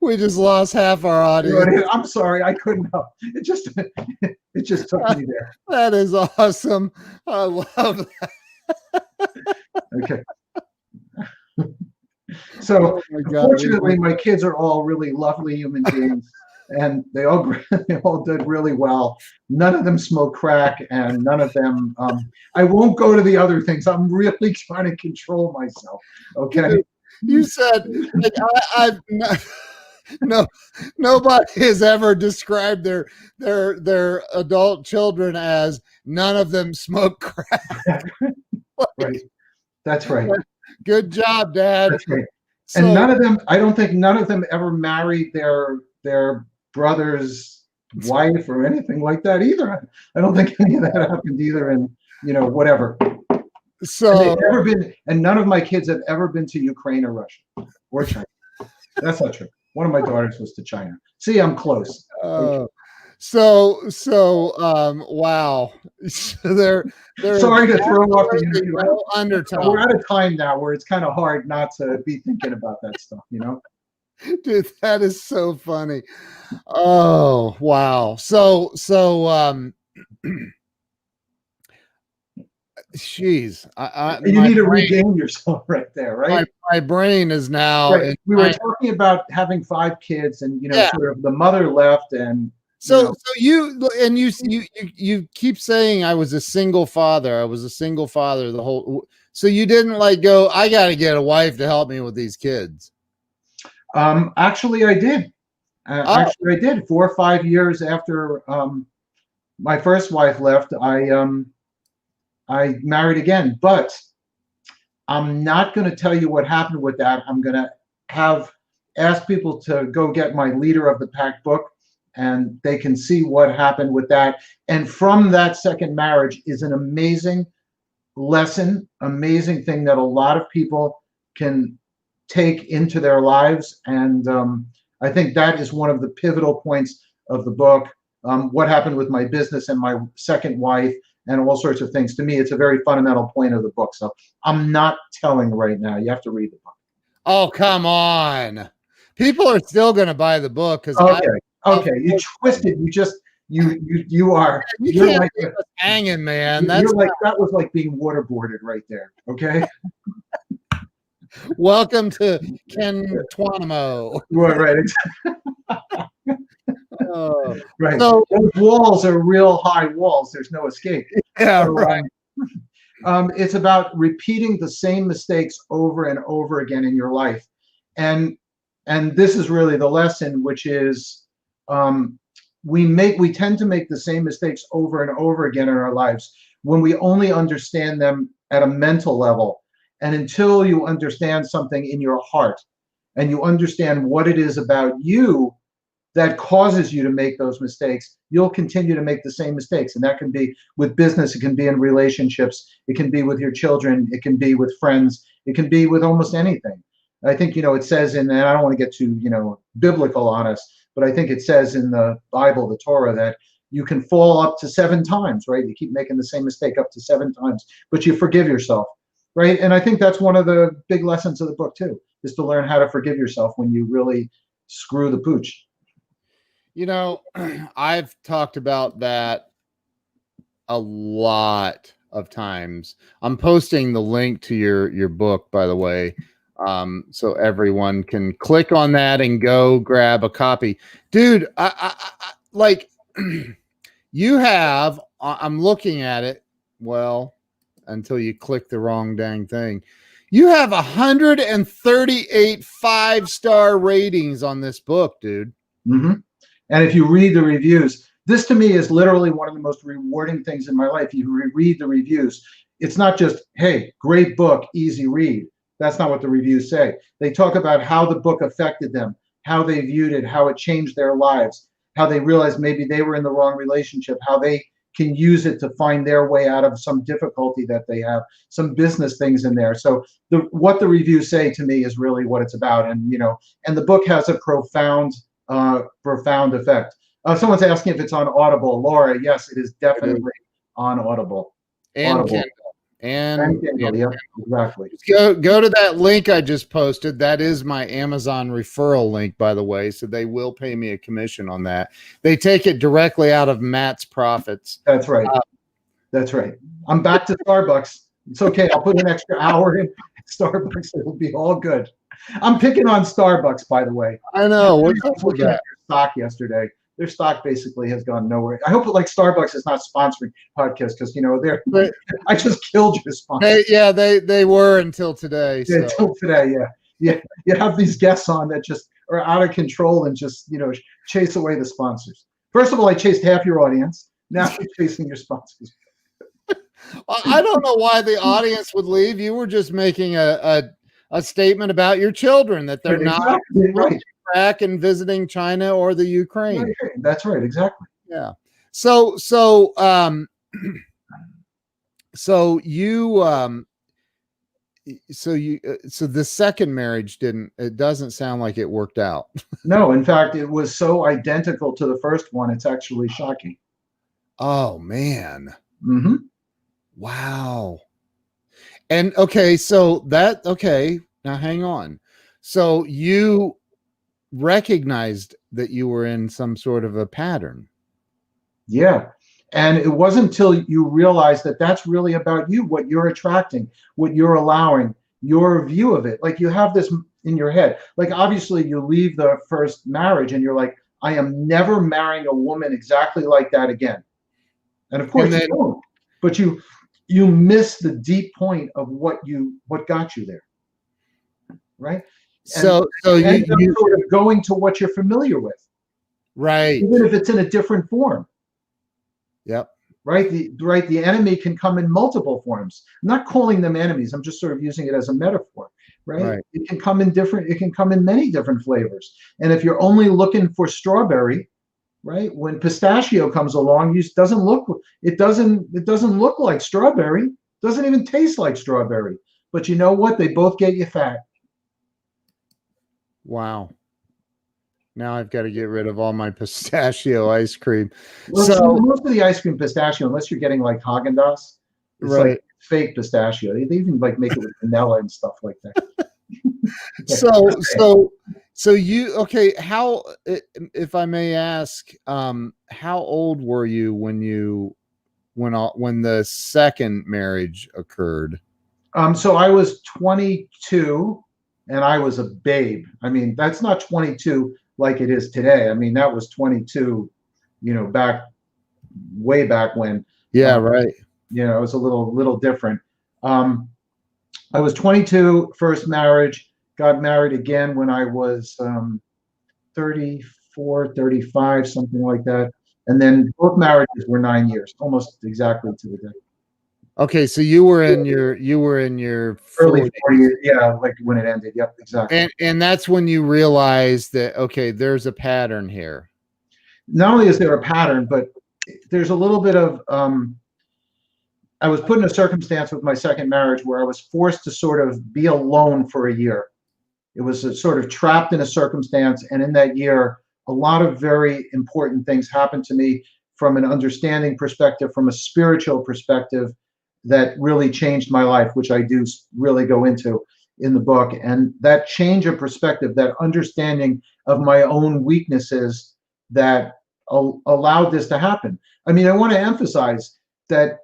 We just lost half our audience. I'm sorry, I couldn't help. It just took me there. That is awesome. I love that. Okay. So, fortunately, my kids are all really lovely human beings, and they all did really well. None of them smoke crack, and none of them. I won't go to the other things. I'm really trying to control myself. Okay. You said like, I've no nobody has ever described their adult children as none of them smoke crack. Right. That's right. Good job, Dad. That's right. So, and none of them, I don't think none of them ever married their brother's wife or anything like that either. I don't think any of that happened either. And, you know, whatever. So and none of my kids have ever been to Ukraine or Russia or China. That's not true. One of my daughters was to China. See, I'm close. Wow. They're sorry to throw off the undertone. We're out of time now where it's kind of hard not to be thinking about that stuff, you know? Dude, that is so funny. Oh, wow. So jeez, you need to regain yourself right there, right? My brain is now. Right. We were talking about having 5 kids, and you know, sort of the mother left, and so you keep saying I was a single father. I was a single father the whole. So you didn't like go, I got to get a wife to help me with these kids. Actually, I did. Actually, I did. 4 or 5 years after my first wife left, I married again, but I'm not going to tell you what happened with that. I'm going to ask people to go get my Leader of the Pack book, and they can see what happened with that. And from that second marriage is an amazing lesson, amazing thing that a lot of people can take into their lives. And I think that is one of the pivotal points of the book. What happened with my business and my second wife, and all sorts of things. To me, it's a very fundamental point of the book. So I'm not telling right now. You have to read the book. Oh, come on. People are still going to buy the book. Okay. You twisted. You are. You're like hanging, man. You're like, that was like being waterboarded right there. Okay. Welcome to Ken Twanamo. Right. Right. So, those walls are real high walls. There's no escape. Yeah, so, right. It's about repeating the same mistakes over and over again in your life, and this is really the lesson, which is we tend to make the same mistakes over and over again in our lives when we only understand them at a mental level. And until you understand something in your heart and you understand what it is about you that causes you to make those mistakes, you'll continue to make the same mistakes. And that can be with business, it can be in relationships, it can be with your children, it can be with friends, it can be with almost anything. I think, it says and I don't want to get too, biblical on us, but I think it says in the Bible, the Torah, that you can fall up to 7 times, right? You keep making the same mistake up to 7 times, but you forgive yourself, right? And I think that's one of the big lessons of the book too, is to learn how to forgive yourself when you really screw the pooch. I've talked about that a lot of times. I'm posting the link to your book, by the way, so everyone can click on that and go grab a copy. Dude, I like you have, I'm looking at it, well, until you click the wrong dang thing. You have 138 5-star ratings on this book, dude. Mm-hmm. And if you read the reviews, this to me is literally one of the most rewarding things in my life. You read the reviews. It's not just, hey, great book, easy read. That's not what the reviews say. They talk about how the book affected them, how they viewed it, how it changed their lives, how they realized maybe they were in the wrong relationship, how they can use it to find their way out of some difficulty that they have, some business things in there. So what the reviews say to me is really what it's about. And, and the book has a profound effect. Someone's asking if it's on Audible. Laura, yes, it is definitely on Audible. And Audible. Kindle. And Kindle, yeah, exactly. Go to that link I just posted. That is my Amazon referral link, by the way. So they will pay me a commission on that. They take it directly out of Matt's profits. That's right. That's right. I'm back to Starbucks. It's okay. I'll put an extra hour in Starbucks. It'll be all good. I'm picking on Starbucks, by the way. I know. I was looking at their stock yesterday. Their stock basically has gone nowhere. I hope Starbucks is not sponsoring podcasts because they're. I just killed your sponsor. They were until today. Yeah, until today, yeah. You have these guests on that just are out of control and just chase away the sponsors. First of all, I chased half your audience. Now you're chasing your sponsors. I don't know why the audience would leave. You were just making a statement about your children that they're not right back and visiting China or the Ukraine. Right. That's right, exactly. Yeah. So the second marriage doesn't sound like it worked out. No, in fact, it was so identical to the first one. It's actually shocking. Oh man. Mm-hmm. Wow. And now hang on. So you recognized that you were in some sort of a pattern. Yeah. And it wasn't until you realize that that's really about you, what you're attracting, what you're allowing, your view of it. Like you have this in your head. Like obviously you leave the first marriage and you're like, I am never marrying a woman exactly like that again. And of course you don't. But you miss the deep point of what got you there. Right? So you end up sort of going to what you're familiar with. Right. Even if it's in a different form. Yep. Right. The enemy can come in multiple forms. I'm not calling them enemies. I'm just sort of using it as a metaphor. Right. It can come in many different flavors. And if you're only looking for strawberry, right, when pistachio comes along, it doesn't look like strawberry. It doesn't even taste like strawberry. But you know what? They both get you fat. Wow. Now I've got to get rid of all my pistachio ice cream. Well, so most of the ice cream pistachio, unless you're getting like Haagen-Dazs, it's like fake pistachio. They even like make it with vanilla and stuff like that. So how, if I may ask, how old were you when the second marriage occurred? So I was 22 and I was a babe. I mean, that's not 22 like it is today. I mean, that was 22, way back when. Yeah, right. It was a little different. I was 22, first marriage, got married again when I was 34, 35, something like that. And then both marriages were 9 years, almost exactly to the day. Okay, so you were in your early 40s, yeah, like when it ended. Yep, exactly. And that's when you realized that there's a pattern here. Not only is there a pattern, but there's a little bit of I was put in a circumstance with my second marriage where I was forced to sort of be alone for a year. It was sort of trapped in a circumstance, and in that year, a lot of very important things happened to me from an understanding perspective, from a spiritual perspective, that really changed my life, which I do really go into in the book. And that change of perspective, that understanding of my own weaknesses, that allowed this to happen. I mean, I want to emphasize that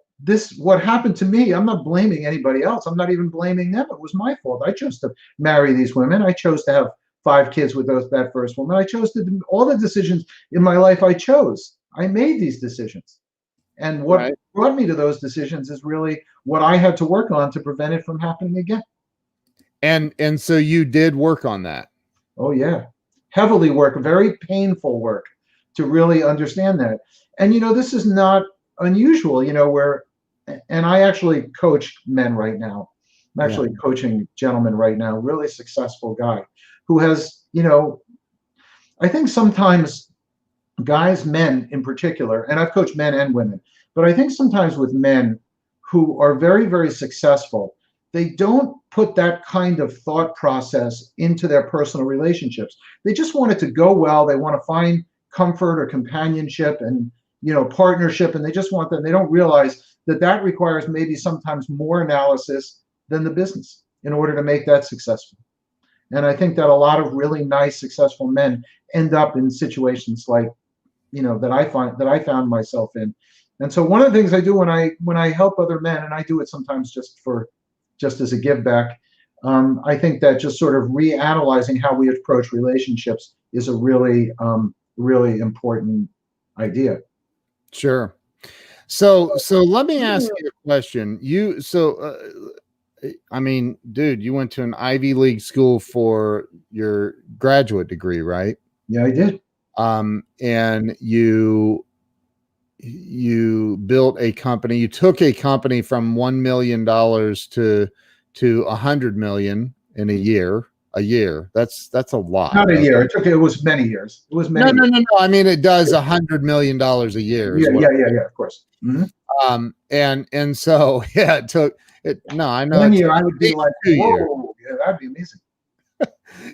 what happened to me, I'm not blaming anybody else. I'm not even blaming them. It was my fault. I chose to marry these women. I chose to have 5 kids with that first woman. I chose to do all the decisions in my life. I made these decisions. And what brought me to those decisions is really what I had to work on to prevent it from happening again. And so you did work on that. Oh yeah, heavily work, very painful work to really understand that. And this is not unusual. Where, and I actually coach men right now. I'm Yeah. actually coaching gentlemen right now, really successful guy who has, I think sometimes guys, men in particular, and I've coached men and women, but I think sometimes with men who are very, very successful, they don't put that kind of thought process into their personal relationships. They just want it to go well. They want to find comfort or companionship and partnership, and they just want that. They don't realize that that requires maybe sometimes more analysis than the business in order to make that successful. And I think that a lot of really nice, successful men end up in situations like that I found myself in. And so one of the things I do when I help other men, and I do it sometimes just as a give back, I think that just sort of reanalyzing how we approach relationships is a really important idea. Sure. So let me ask you a question. I mean, dude, you went to an Ivy League school for your graduate degree, right? Yeah, I did. And you built a company. You took a company from $1 million to 100 million in a year. A year. That's a lot, Not a right? year. It was many years. It was No, many no, years. no, no. I mean, it does $100 million a year is Yeah, what. yeah, yeah, yeah, of course. Mhm. And so yeah, it took it. No, I know One it year took I would be maybe like, 2 years. whoa, yeah, that'd be amazing.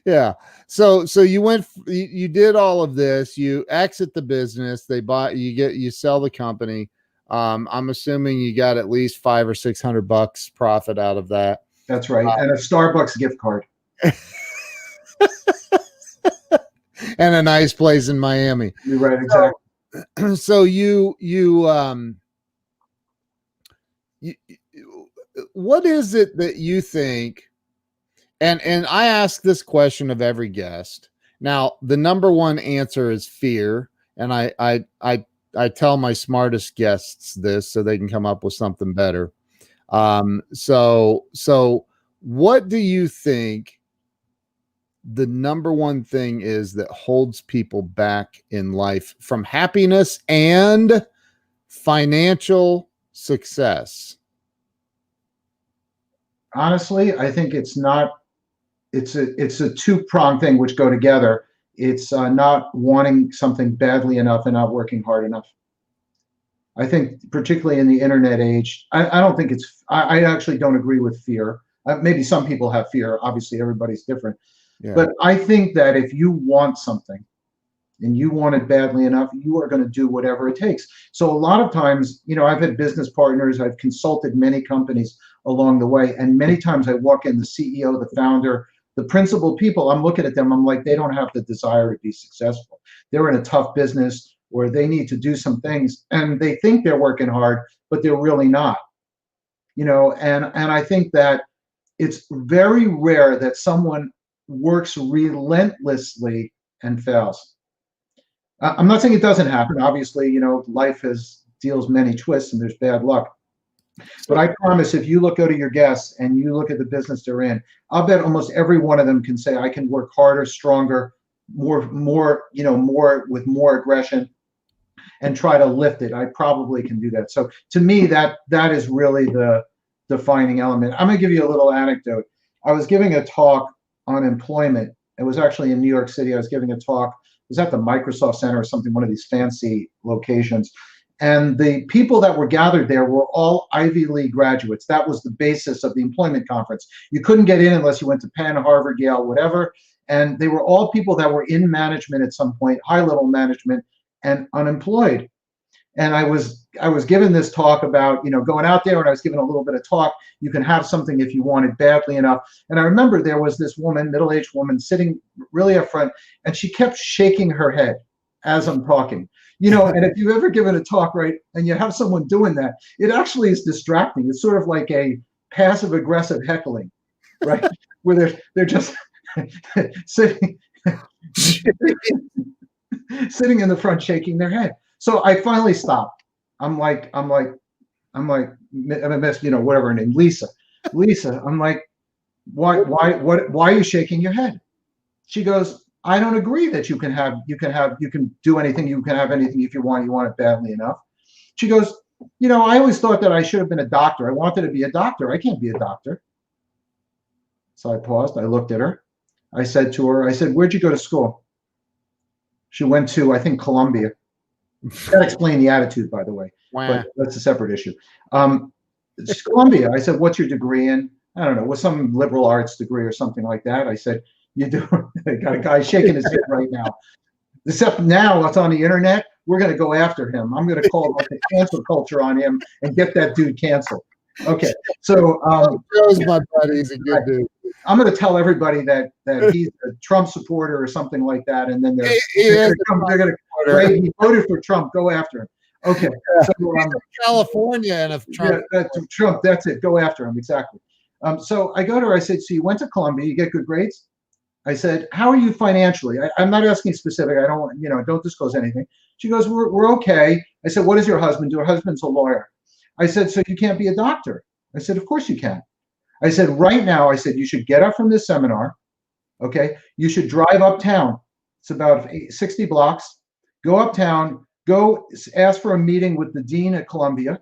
Yeah. So you did all of this, you exit the business, you sell the company. I'm assuming you got at least 500 or 600 bucks profit out of that. That's right. And a Starbucks gift card. And a nice place in Miami. You're right, exactly. So you, what is it that you think, and I ask this question of every guest. Now, the number one answer is fear, and I tell my smartest guests this so they can come up with something better. So what do you think the number one thing is that holds people back in life from happiness and financial success? Honestly, I think it's a two-pronged thing which go together. It's not wanting something badly enough and not working hard enough. I think particularly in the internet age, I don't think I actually don't agree with fear. Maybe some people have fear. Obviously, everybody's different. Yeah. But I think that if you want something and you want it badly enough, you are going to do whatever it takes. So a lot of times, I've had business partners, I've consulted many companies along the way, and many times I walk in, the CEO, the founder, the principal people, I'm looking at them, I'm like, they don't have the desire to be successful. They're in a tough business where they need to do some things, and they think they're working hard, but they're really not. And I think that it's very rare that someone works relentlessly and fails. I'm not saying it doesn't happen. Obviously, life deals many twists and there's bad luck. But I promise if you go to your guests and you look at the business they're in, I'll bet almost every one of them can say, I can work harder, stronger, more, with more aggression and try to lift it. I probably can do that. So to me, that is really the defining element. I'm going to give you a little anecdote. I was giving a talk on employment. It was actually in New York City. I was giving a talk. It was at the Microsoft Center or something, one of these fancy locations. And the people that were gathered there were all Ivy League graduates. That was the basis of the employment conference. You couldn't get in unless you went to Penn, Harvard, Yale, whatever. And they were all people that were in management at some point, high-level management, and unemployed. And I was given this talk about, going out there, and I was given a little bit of talk. You can have something if you want it badly enough. And I remember there was this woman, middle-aged woman, sitting really up front, and she kept shaking her head as I'm talking. And if you've ever given a talk, right, and you have someone doing that, it actually is distracting. It's sort of like a passive-aggressive heckling, right, where they're just sitting sitting in the front shaking their head. So I finally stopped. I'm miss, whatever her name, Lisa. Lisa, I'm like, Why are you shaking your head? She goes, I don't agree that you can do anything, you can have anything if you want it badly enough. She goes, I always thought that I should have been a doctor. I wanted to be a doctor. I can't be a doctor. So I paused. I looked at her. I said to her, where'd you go to school? She went to, I think, Columbia. That explained the attitude, by the way, but that's a separate issue. It's Columbia. I said, what's your degree in? I don't know, with some liberal arts degree or something like that. I said, you do. I got a guy shaking his head right now. Except now it's on the internet. We're going to go after him. I'm going to call like the cancel culture on him and get that dude canceled. Okay. So Joe's my buddy. He's a good dude. I'm going to tell everybody that he's a Trump supporter or something like that, and then they're going to say he voted for Trump. Go after him. Okay. So California, and if Trump, Trump, that's it. Go after him. Exactly. So I go to her. I said, so you went to Columbia. You get good grades? I said, how are you financially? I'm not asking specific. I don't want, don't disclose anything. She goes, we're okay. I said, what does your husband do? Her husband's a lawyer. I said, so you can't be a doctor? I said, of course you can. I said, right now, I said, you should get up from this seminar. Okay. You should drive uptown. It's about 60 blocks. Go uptown, go ask for a meeting with the dean at Columbia.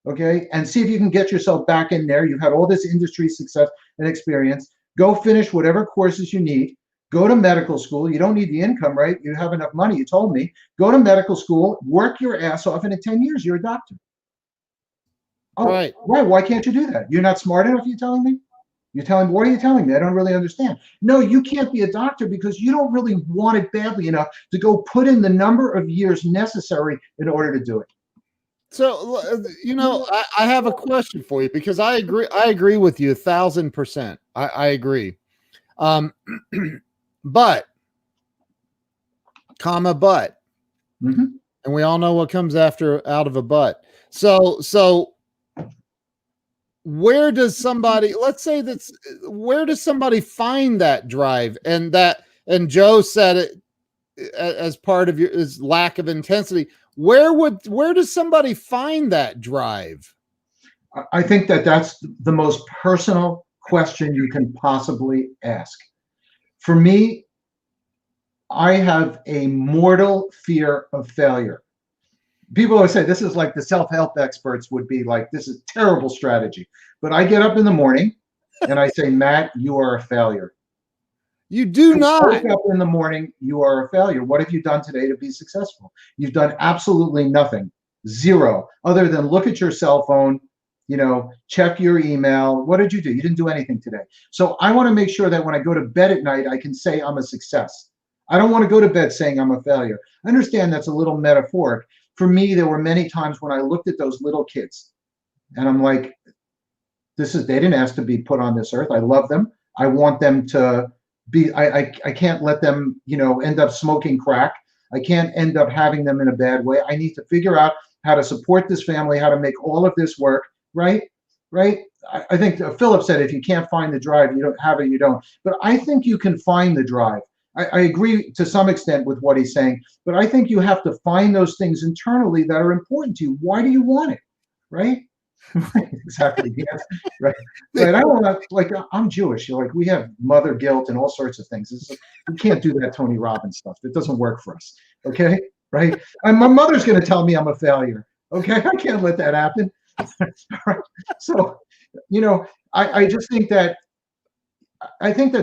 Okay. And see if you can get yourself back in there. You've had all this industry success and experience. Go finish whatever courses you need. Go to medical school. You don't need the income, right? You have enough money. You told me. Go to medical school, work your ass off, and in 10 years, you're a doctor. Oh, right. Why can't you do that? You're not smart enough, you're telling me? You're telling me, what are you telling me? I don't really understand. No, you can't be a doctor because you don't really want it badly enough to go put in the number of years necessary in order to do it. So, I have a question for you because I agree with you 1,000%. I agree. But, mm-hmm. And we all know what comes out of a but. So where does somebody, where does somebody find that drive? And Joe said it as part of his lack of intensity. Where does somebody find that drive? I think that's the most personal question you can possibly ask. For me, I have a mortal fear of failure. People always say this is like the self-help experts would be like, this is terrible strategy. But I get up in the morning and I say, Matt, you are a failure. You do not wake up in the morning. You are a failure. What have you done today to be successful? You've done absolutely nothing, zero, other than look at your cell phone, check your email. What did you do? You didn't do anything today. So I want to make sure that when I go to bed at night, I can say I'm a success. I don't want to go to bed saying I'm a failure. I understand that's a little metaphoric. For me, there were many times when I looked at those little kids and I'm like, they didn't ask to be put on this earth. I love them. I want them to be, I can't let them, end up smoking crack. I can't end up having them in a bad way. I need to figure out how to support this family, how to make all of this work, right? I think Philip said, if you can't find the drive, you don't have it, you don't. But I think you can find the drive. I agree to some extent with what he's saying, but I think you have to find those things internally that are important to you. Why do you want it, right? Exactly. Yes. Right. I don't want to, I'm Jewish. We have mother guilt and all sorts of things. We can't do that Tony Robbins stuff. It doesn't work for us. Okay. Right. And my mother's going to tell me I'm a failure. Okay. I can't let that happen. So, I just think that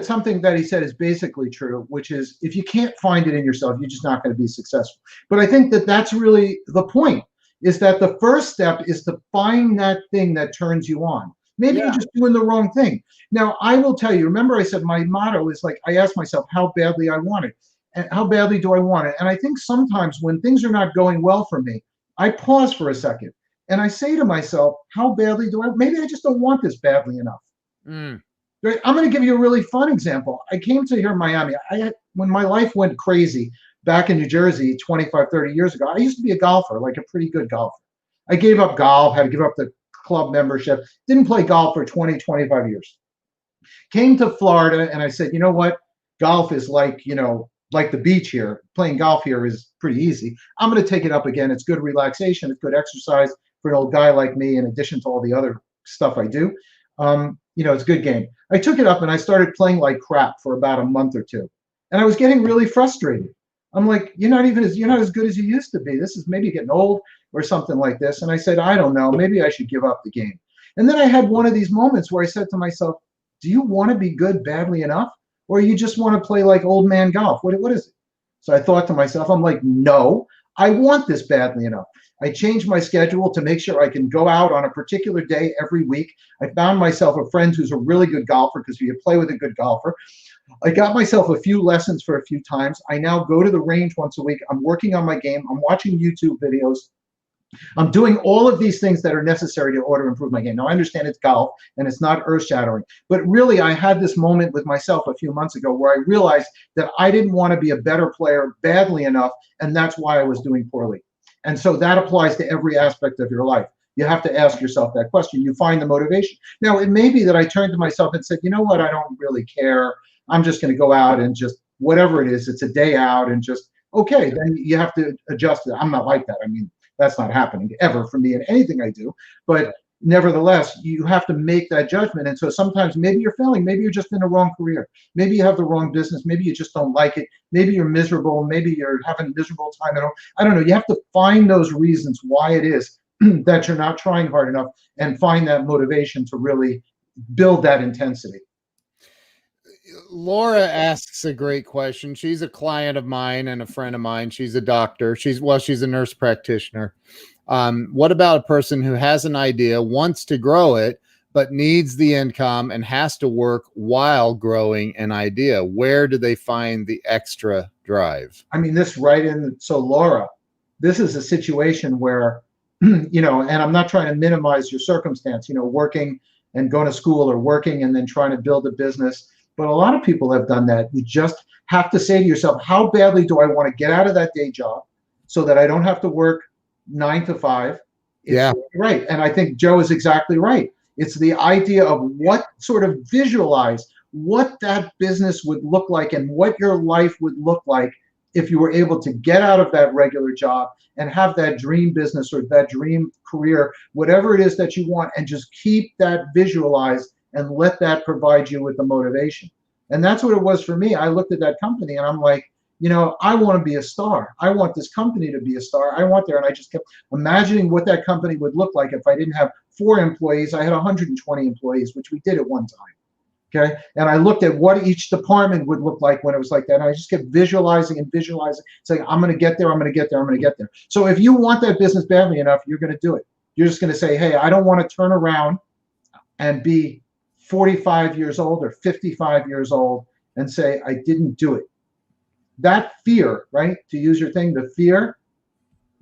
something that he said is basically true, which is if you can't find it in yourself, you're just not going to be successful. But I think that that's really the point, is that the first step is to find that thing that turns you on. Maybe you're just doing the wrong thing. Now, I will tell you, remember I said my motto is I ask myself how badly I want it. And how badly do I want it? And I think sometimes when things are not going well for me, I pause for a second and I say to myself, how badly do maybe I just don't want this badly enough. I'm going to give you a really fun example. I came to here in Miami. When my life went crazy back in New Jersey 25, 30 years ago, I used to be a golfer, like a pretty good golfer. I gave up golf, had to give up the club membership, didn't play golf for 20, 25 years. Came to Florida and I said, you know what? Golf is like the beach here. Playing golf here is pretty easy. I'm going to take it up again. It's good relaxation. It's good exercise for an old guy like me, in addition to all the other stuff I do. it's a good game. I took it up and I started playing like crap for about a month or two. And I was getting really frustrated. I'm like, you're not as good as you used to be. This is maybe getting old or something like this. And I said, I don't know, maybe I should give up the game. And then I had one of these moments where I said to myself, do you want to be good badly enough? Or you just want to play like old man golf? What is it? So I thought to myself, I'm like, no, I want this badly enough. I changed my schedule to make sure I can go out on a particular day every week. I found myself a friend who's a really good golfer, because you play with a good golfer. I got myself a few lessons for a few times. I now go to the range once a week. I'm working on my game. I'm watching YouTube videos. I'm doing all of these things that are necessary to order improve my game. Now, I understand it's golf and it's not earth-shattering, but really I had this moment with myself a few months ago where I realized that I didn't want to be a better player badly enough, and that's why I was doing poorly. And so that applies to every aspect of your life. You have to ask yourself that question. You find the motivation. Now, it may be that I turned to myself and said, you know what, I don't really care. I'm just going to go out and just whatever it is, it's a day out, and just, okay, then you have to adjust it. I'm not like that. I mean, that's not happening ever for me in anything I do. But nevertheless, you have to make that judgment. And so sometimes maybe you're failing. Maybe you're just in the wrong career. Maybe you have the wrong business. Maybe you just don't like it. Maybe you're miserable. Maybe you're having a miserable time at home. I don't know. You have to find those reasons why it is that you're not trying hard enough, and find that motivation to really build that intensity. Laura asks a great question. She's a client of mine and a friend of mine. She's a doctor. She's a nurse practitioner. What about a person who has an idea, wants to grow it, but needs the income and has to work while growing an idea? Where do they find the extra drive? I mean, so Laura, this is a situation where, and I'm not trying to minimize your circumstance, working and going to school, or working and then trying to build a business. But a lot of people have done that. You just have to say to yourself, how badly do I want to get out of that day job so that I don't have to work 9 to 5? Yeah. Right. And I think Joe is exactly right. It's the idea of what sort of visualize what that business would look like and what your life would look like if you were able to get out of that regular job and have that dream business or that dream career, whatever it is that you want, and just keep that visualized and let that provide you with the motivation. And that's what it was for me. I looked at that company and I'm like, I want to be a star. I want this company to be a star. I want there. And I just kept imagining what that company would look like if I didn't have 4 employees. I had 120 employees, which we did at one time. Okay. And I looked at what each department would look like when it was like that. And I just kept visualizing and visualizing, saying, I'm going to get there. I'm going to get there. I'm going to get there. So if you want that business badly enough, you're going to do it. You're just going to say, hey, I don't want to turn around and be 45 years old or 55 years old and say, I didn't do it. That fear, right? To use your thing, the fear,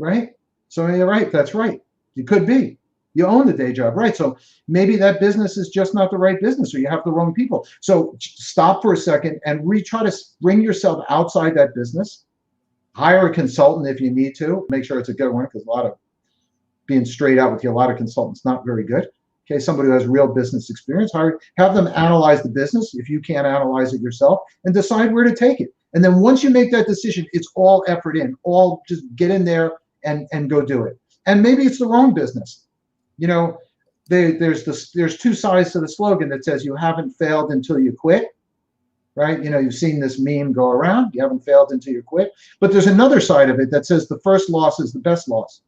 right? So you're right. That's right. You could be. You own the day job, right? So maybe that business is just not the right business, or you have the wrong people. So stop for a second and try to bring yourself outside that business. Hire a consultant if you need to. Make sure it's a good one, because a lot of, being straight out with you, a lot of consultants not very good. Okay, somebody who has real business experience, have them analyze the business if you can't analyze it yourself, and decide where to take it. And then once you make that decision, it's all effort in, all just get in there and go do it. And maybe it's the wrong business. There's 2 sides to the slogan that says you haven't failed until you quit, right? You've seen this meme go around, you haven't failed until you quit. But there's another side of it that says the first loss is the best loss.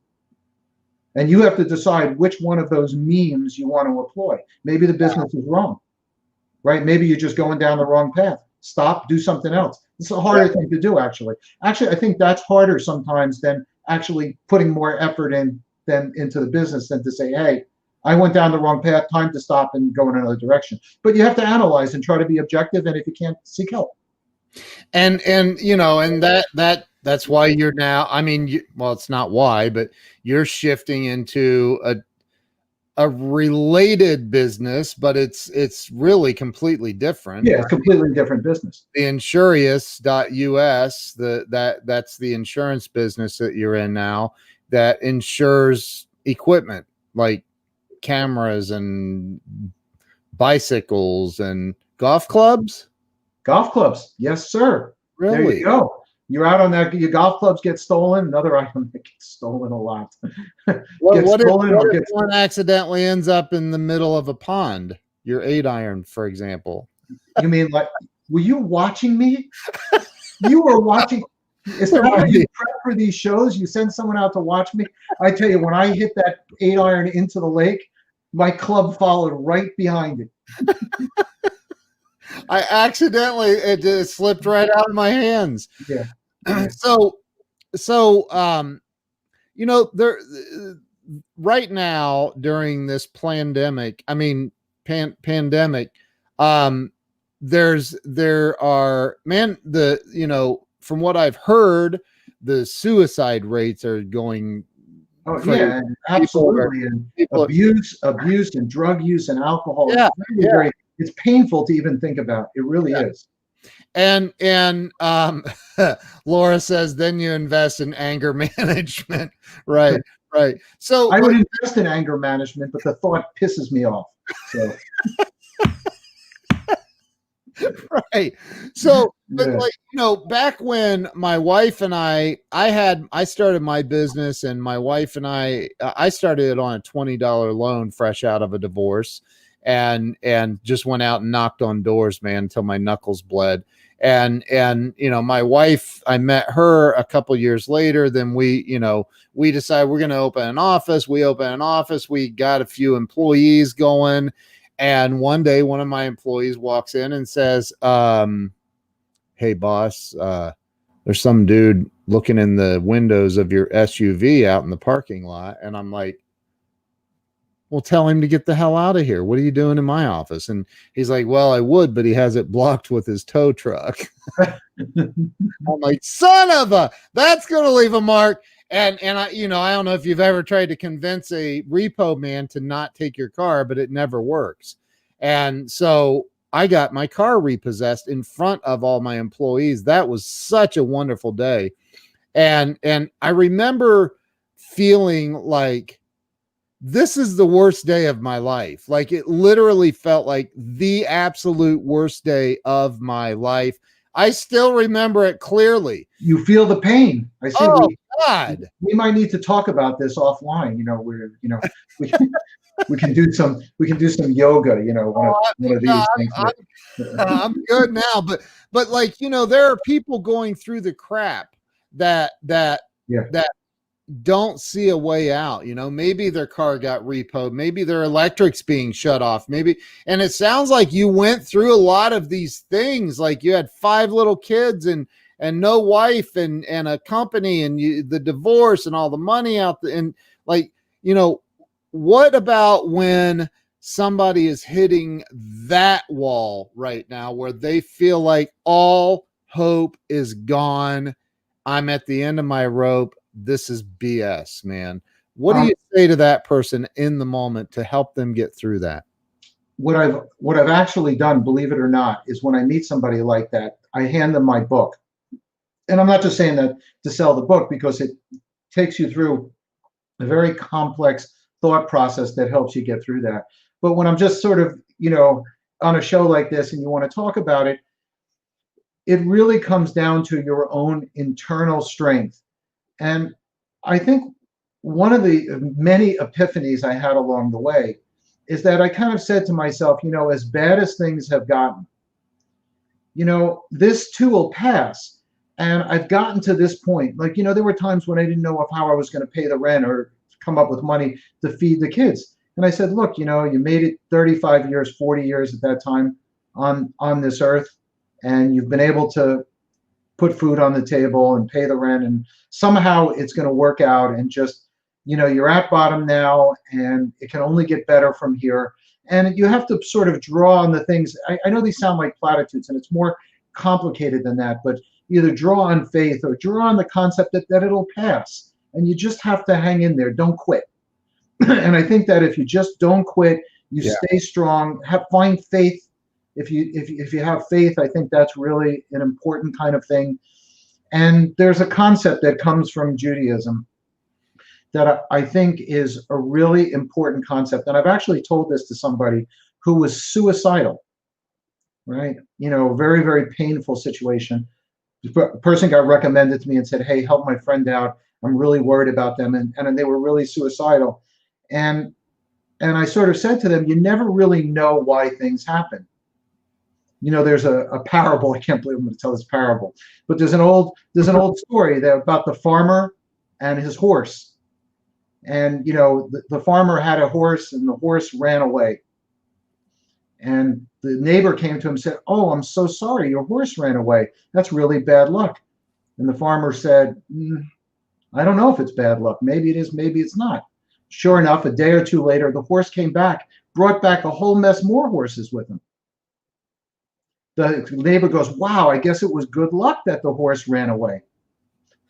And you have to decide which one of those memes you want to employ. Maybe the business is wrong, right? Maybe you're just going down the wrong path. Stop, do something else. It's a harder thing to do, actually. Actually, I think that's harder sometimes than actually putting more effort into the business than to say, hey, I went down the wrong path, time to stop and go in another direction. But you have to analyze and try to be objective, and if you can't, seek help. And that's why you're now, I mean, well, it's not why, but you're shifting into a related business, but it's really completely different. Yeah, it's completely different business. The insurious.us, that's the insurance business that you're in now, that insures equipment like cameras and bicycles and golf clubs. Golf clubs, yes, sir. Really? There you go. You're out on that. Your golf clubs get stolen. Another item that gets stolen a lot. What if one accidentally ends up in the middle of a pond? your 8-iron, for example? You mean like, were you watching me? You were watching. Is that how you Right. prep for these shows? You send someone out to watch me? I tell you, when I hit that 8-iron into the lake, my club followed right behind it. I accidentally, it just slipped right out of my hands. Yeah. Yeah. So, so, there, right now during this pandemic, I mean, pandemic, um, there are, man, from what I've heard, the suicide rates are going Oh crazy. yeah, People are, absolutely. And people are, abuse and drug use and alcohol. It's yeah, very, yeah. very, it's painful to even think about. It really is. And Laura says then you invest in anger management. Right, right. So, I but would invest in anger management, but the thought pisses me off. So right. So, but yeah. like, back when my wife and I started my business, and my wife and I started it on a $20 loan fresh out of a divorce, and just went out and knocked on doors, man, until my knuckles bled. And my wife, I met her a couple years later. Then we decided we're going to open an office. We opened an office. We got a few employees going. And one day, one of my employees walks in and says, "Hey, boss, there's some dude looking in the windows of your SUV out in the parking lot." And I'm like, "Well, tell him to get the hell out of here. What are you doing in my office?" And he's like, "Well, I would, but he has it blocked with his tow truck." I'm like, "Son of a, that's going to leave a mark." And I don't know if you've ever tried to convince a repo man to not take your car, but it never works. And so I got my car repossessed in front of all my employees. That was such a wonderful day. And I remember feeling like this is the worst day of my life. Like, it literally felt like the absolute worst day of my life. I still remember it clearly. You feel the pain. I see. Oh God. We might need to talk about this offline. We we can do some yoga. One of No, these things. I'm good now, but like, there are people going through the crap that Yeah. that don't see a way out. Maybe their car got repoed, maybe their electric's being shut off, maybe. And it sounds like you went through a lot of these things. Like, you had 5 little kids and no wife and a company, and the divorce and all the money out there. And like, what about when somebody is hitting that wall right now where they feel like all hope is gone? I'm at the end of my rope. This is BS, man. What do you say to that person in the moment to help them get through that? What I've actually done, believe it or not, is when I meet somebody like that, I hand them my book. And I'm not just saying that to sell the book, because it takes you through a very complex thought process that helps you get through that. But when I'm just sort of, on a show like this and you want to talk about it, it really comes down to your own internal strength. And I think one of the many epiphanies I had along the way is that I kind of said to myself, as bad as things have gotten, this too will pass. And I've gotten to this point. Like, there were times when I didn't know how I was going to pay the rent or come up with money to feed the kids. And I said, look, you made it 35 years, 40 years at that time on this earth, and you've been able to put food on the table and pay the rent, and somehow it's going to work out. And just, you're at bottom now, and it can only get better from here. And you have to sort of draw on the things. I know these sound like platitudes, and it's more complicated than that, but either draw on faith or draw on the concept that it'll pass. And you just have to hang in there. Don't quit. And I think that if you just don't quit, you stay strong, find faith. If you have faith, I think that's really an important kind of thing. And there's a concept that comes from Judaism that I think is a really important concept. And I've actually told this to somebody who was suicidal, right? Very, very painful situation. The person got recommended to me and said, hey, help my friend out. I'm really worried about them. And they were really suicidal. And And I sort of said to them, you never really know why things happen. You know, there's a parable. I can't believe I'm going to tell this parable, but there's an old story there about the farmer and his horse. And you know, the farmer had a horse, and the horse ran away. And the neighbor came to him and said, "Oh, I'm so sorry, your horse ran away. That's really bad luck." And the farmer said, "I don't know if it's bad luck. Maybe it is, maybe it's not." Sure enough, a day or two later, the horse came back, brought back a whole mess more horses with him. The neighbor goes, "Wow, I guess it was good luck that the horse ran away."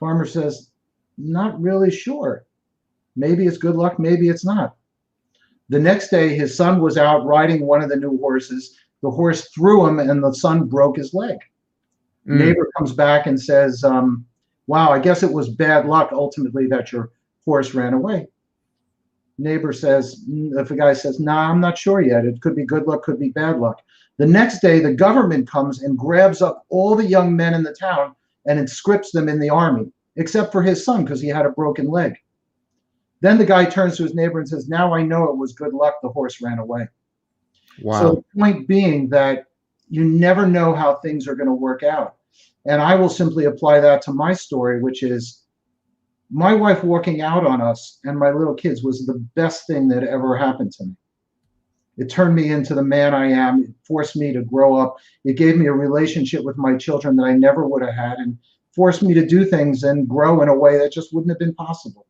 Farmer says, "Not really sure. Maybe it's good luck, maybe it's not." The next day, his son was out riding one of the new horses. The horse threw him, and the son broke his leg. Neighbor comes back and says, "Wow, I guess it was bad luck ultimately that your horse ran away." Neighbor says, if the guy says, "Nah, I'm not sure yet. It could be good luck, could be bad luck." The next day, the government comes and grabs up all the young men in the town and inscripts them in the army, except for his son because he had a broken leg. Then the guy turns to his neighbor and says, "Now I know it was good luck the horse ran away." Wow. So the point being that you never know how things are going to work out. And I will simply apply that to my story, which is my wife walking out on us and my little kids was the best thing that ever happened to me. It turned me into the man I am. It forced me to grow up. It gave me a relationship with my children that I never would have had, and forced me to do things and grow in a way that just wouldn't have been possible.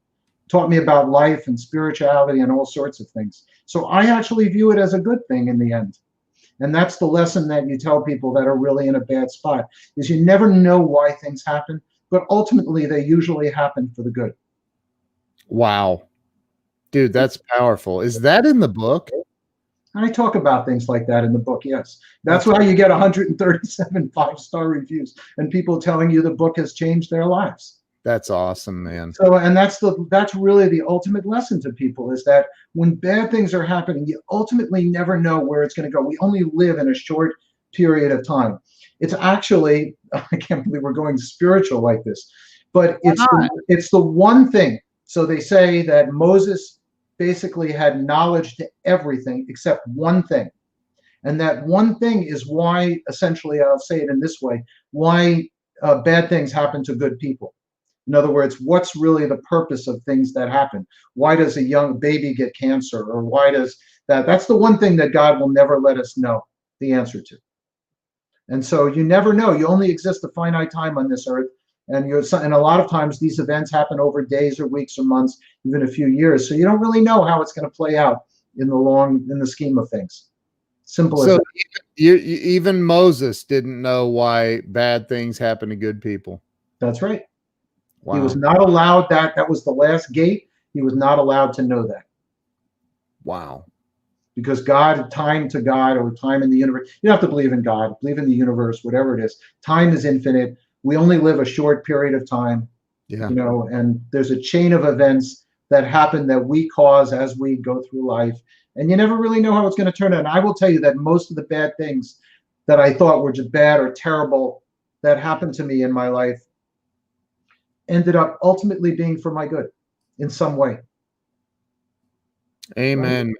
Taught me about life and spirituality and all sorts of things. So I actually view it as a good thing in the end. And that's the lesson that you tell people that are really in a bad spot, is you never know why things happen, but ultimately they usually happen for the good. Wow. Dude, that's powerful. Is that in the book? I talk about things like that in the book, yes. That's why you get 137 5-star reviews and people telling you the book has changed their lives. That's awesome, man. So, and that's really the ultimate lesson to people, is that when bad things are happening, you ultimately never know where it's going to go. We only live in a short period of time. It's actually, I can't believe we're going spiritual like this, but it's the one thing. So they say that Moses basically had knowledge to everything except one thing. And that one thing is why, essentially, I'll say it in this way, why bad things happen to good people. In other words, what's really the purpose of things that happen? Why does a young baby get cancer? Or why does that? That's the one thing that God will never let us know the answer to. And so you never know. You only exist a finite time on this earth. And a lot of times these events happen over days or weeks or months, even a few years. So you don't really know how it's going to play out in the scheme of things. Simple as that. Even Moses didn't know why bad things happen to good people. That's right. Wow. He was not allowed that. That was the last gate. He was not allowed to know that. Wow. Because God, time to God, or time in the universe, you don't have to believe in God, believe in the universe, whatever it is. Time is infinite. We only live a short period of time, yeah. You know, and there's a chain of events that happen that we cause as we go through life. And you never really know how it's going to turn out. And I will tell you that most of the bad things that I thought were just bad or terrible that happened to me in my life ended up ultimately being for my good in some way. Amen, right?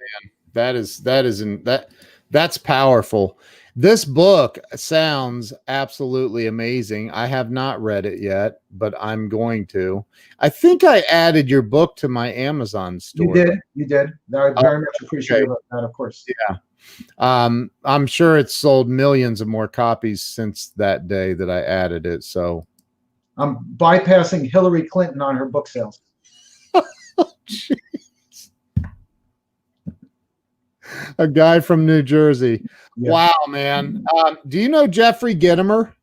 Man. That's powerful. This book sounds absolutely amazing. I have not read it yet, but I'm going to. I think I added your book to my Amazon store. You did. I very much appreciate that, of course. Yeah. I'm sure it's sold millions of more copies since that day that I added it. So I'm bypassing Hillary Clinton on her book sales. A guy from New Jersey. Yeah. Wow, man. Do you know Jeffrey Gitomer?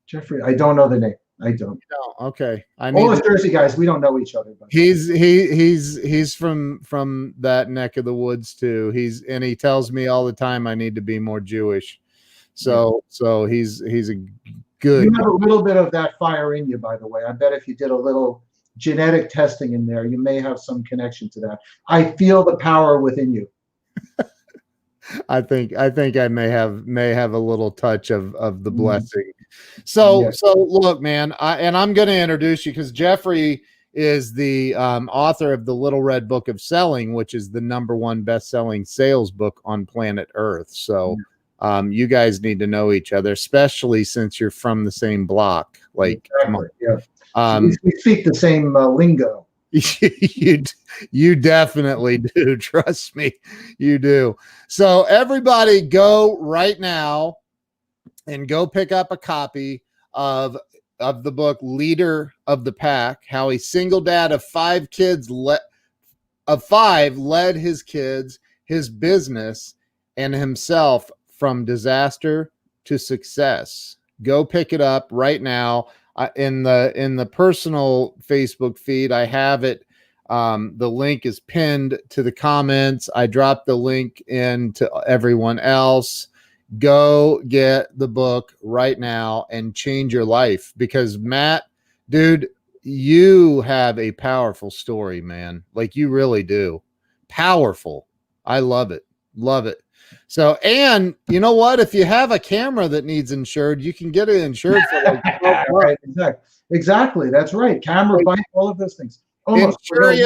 Jeffrey, I don't know the name. I don't. No, okay. All the Jersey guys, we don't know each other. But. He's from that neck of the woods too. He tells me all the time I need to be more Jewish. So he's a good. You have a little bit of that fire in you, by the way. I bet if you did a little genetic testing in there, you may have some connection to that. I feel the power within you. I think I may have a little touch of the blessing. So look, man, I'm going to introduce you because Jeffrey is the author of the Little Red Book of Selling, which is the #1 best-selling sales book on planet Earth. So you guys need to know each other, especially since you're from the same block. Like, come on. Yeah. We speak the same lingo. You definitely do. Trust me, you do. So everybody go right now and go pick up a copy of the book Leader of the Pack, how a single dad of 5 kids led his kids, his business, and himself from disaster to success. Go pick it up right now. In the personal Facebook feed, I have it. The link is pinned to the comments. I dropped the link in to everyone else. Go get the book right now and change your life, because Matt, dude, you have a powerful story, man. Like, you really do. Powerful. I love it. Love it. So, and you know what? If you have a camera that needs insured, you can get it insured for like right, exactly. That's right. Camera, bike, all of those things. Almost. We're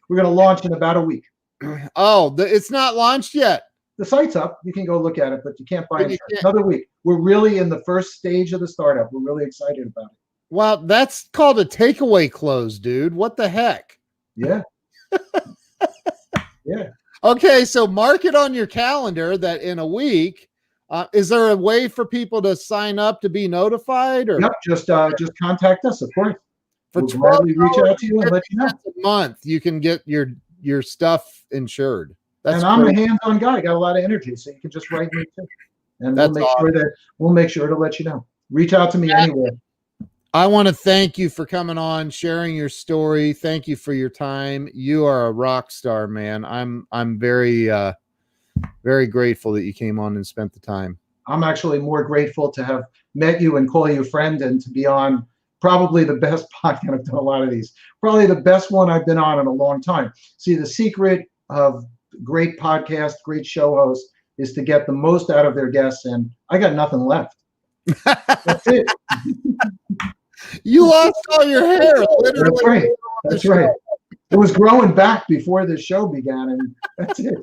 going to launch in about a week. Oh, it's not launched yet. The site's up. You can go look at it, but you can't buy it. Another week. We're really in the first stage of the startup. We're really excited about it. Well, that's called a takeaway close, dude. What the heck? Yeah. Yeah. Okay, so mark it on your calendar that in a week. Is there a way for people to sign up to be notified? Or yep, just contact us, of course. We'll gladly reach out to you and let you know. A month, you can get your stuff insured. That's I'm a hands-on guy. Got a lot of energy, so you can just write me too, and we'll make sure to let you know. Reach out to me anywhere. I want to thank you for coming on, sharing your story. Thank you for your time. You are a rock star, man. I'm very very grateful that you came on and spent the time. I'm actually more grateful to have met you and call you friend, and to be on probably the best podcast. I've done a lot of these. Probably the best one I've been on in a long time. See, the secret of great podcast, great show host is to get the most out of their guests, and I got nothing left. That's it. You lost all your hair, literally. That's right. That's right. It was growing back before this show began, and that's it.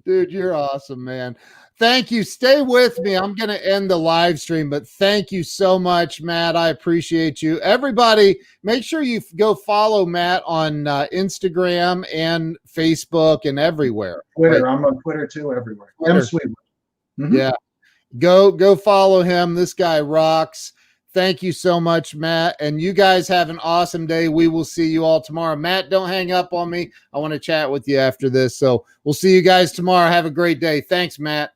Dude, you're awesome, man. Thank you. Stay with me. I'm going to end the live stream, but thank you so much, Matt. I appreciate you. Everybody, make sure you go follow Matt on Instagram and Facebook and everywhere. Twitter. Right? I'm on Twitter too, everywhere. Matt Sweetwood. Mm-hmm. Yeah. Go follow him. This guy rocks. Thank you so much, Matt. And you guys have an awesome day. We will see you all tomorrow. Matt, don't hang up on me. I want to chat with you after this. So we'll see you guys tomorrow. Have a great day. Thanks, Matt.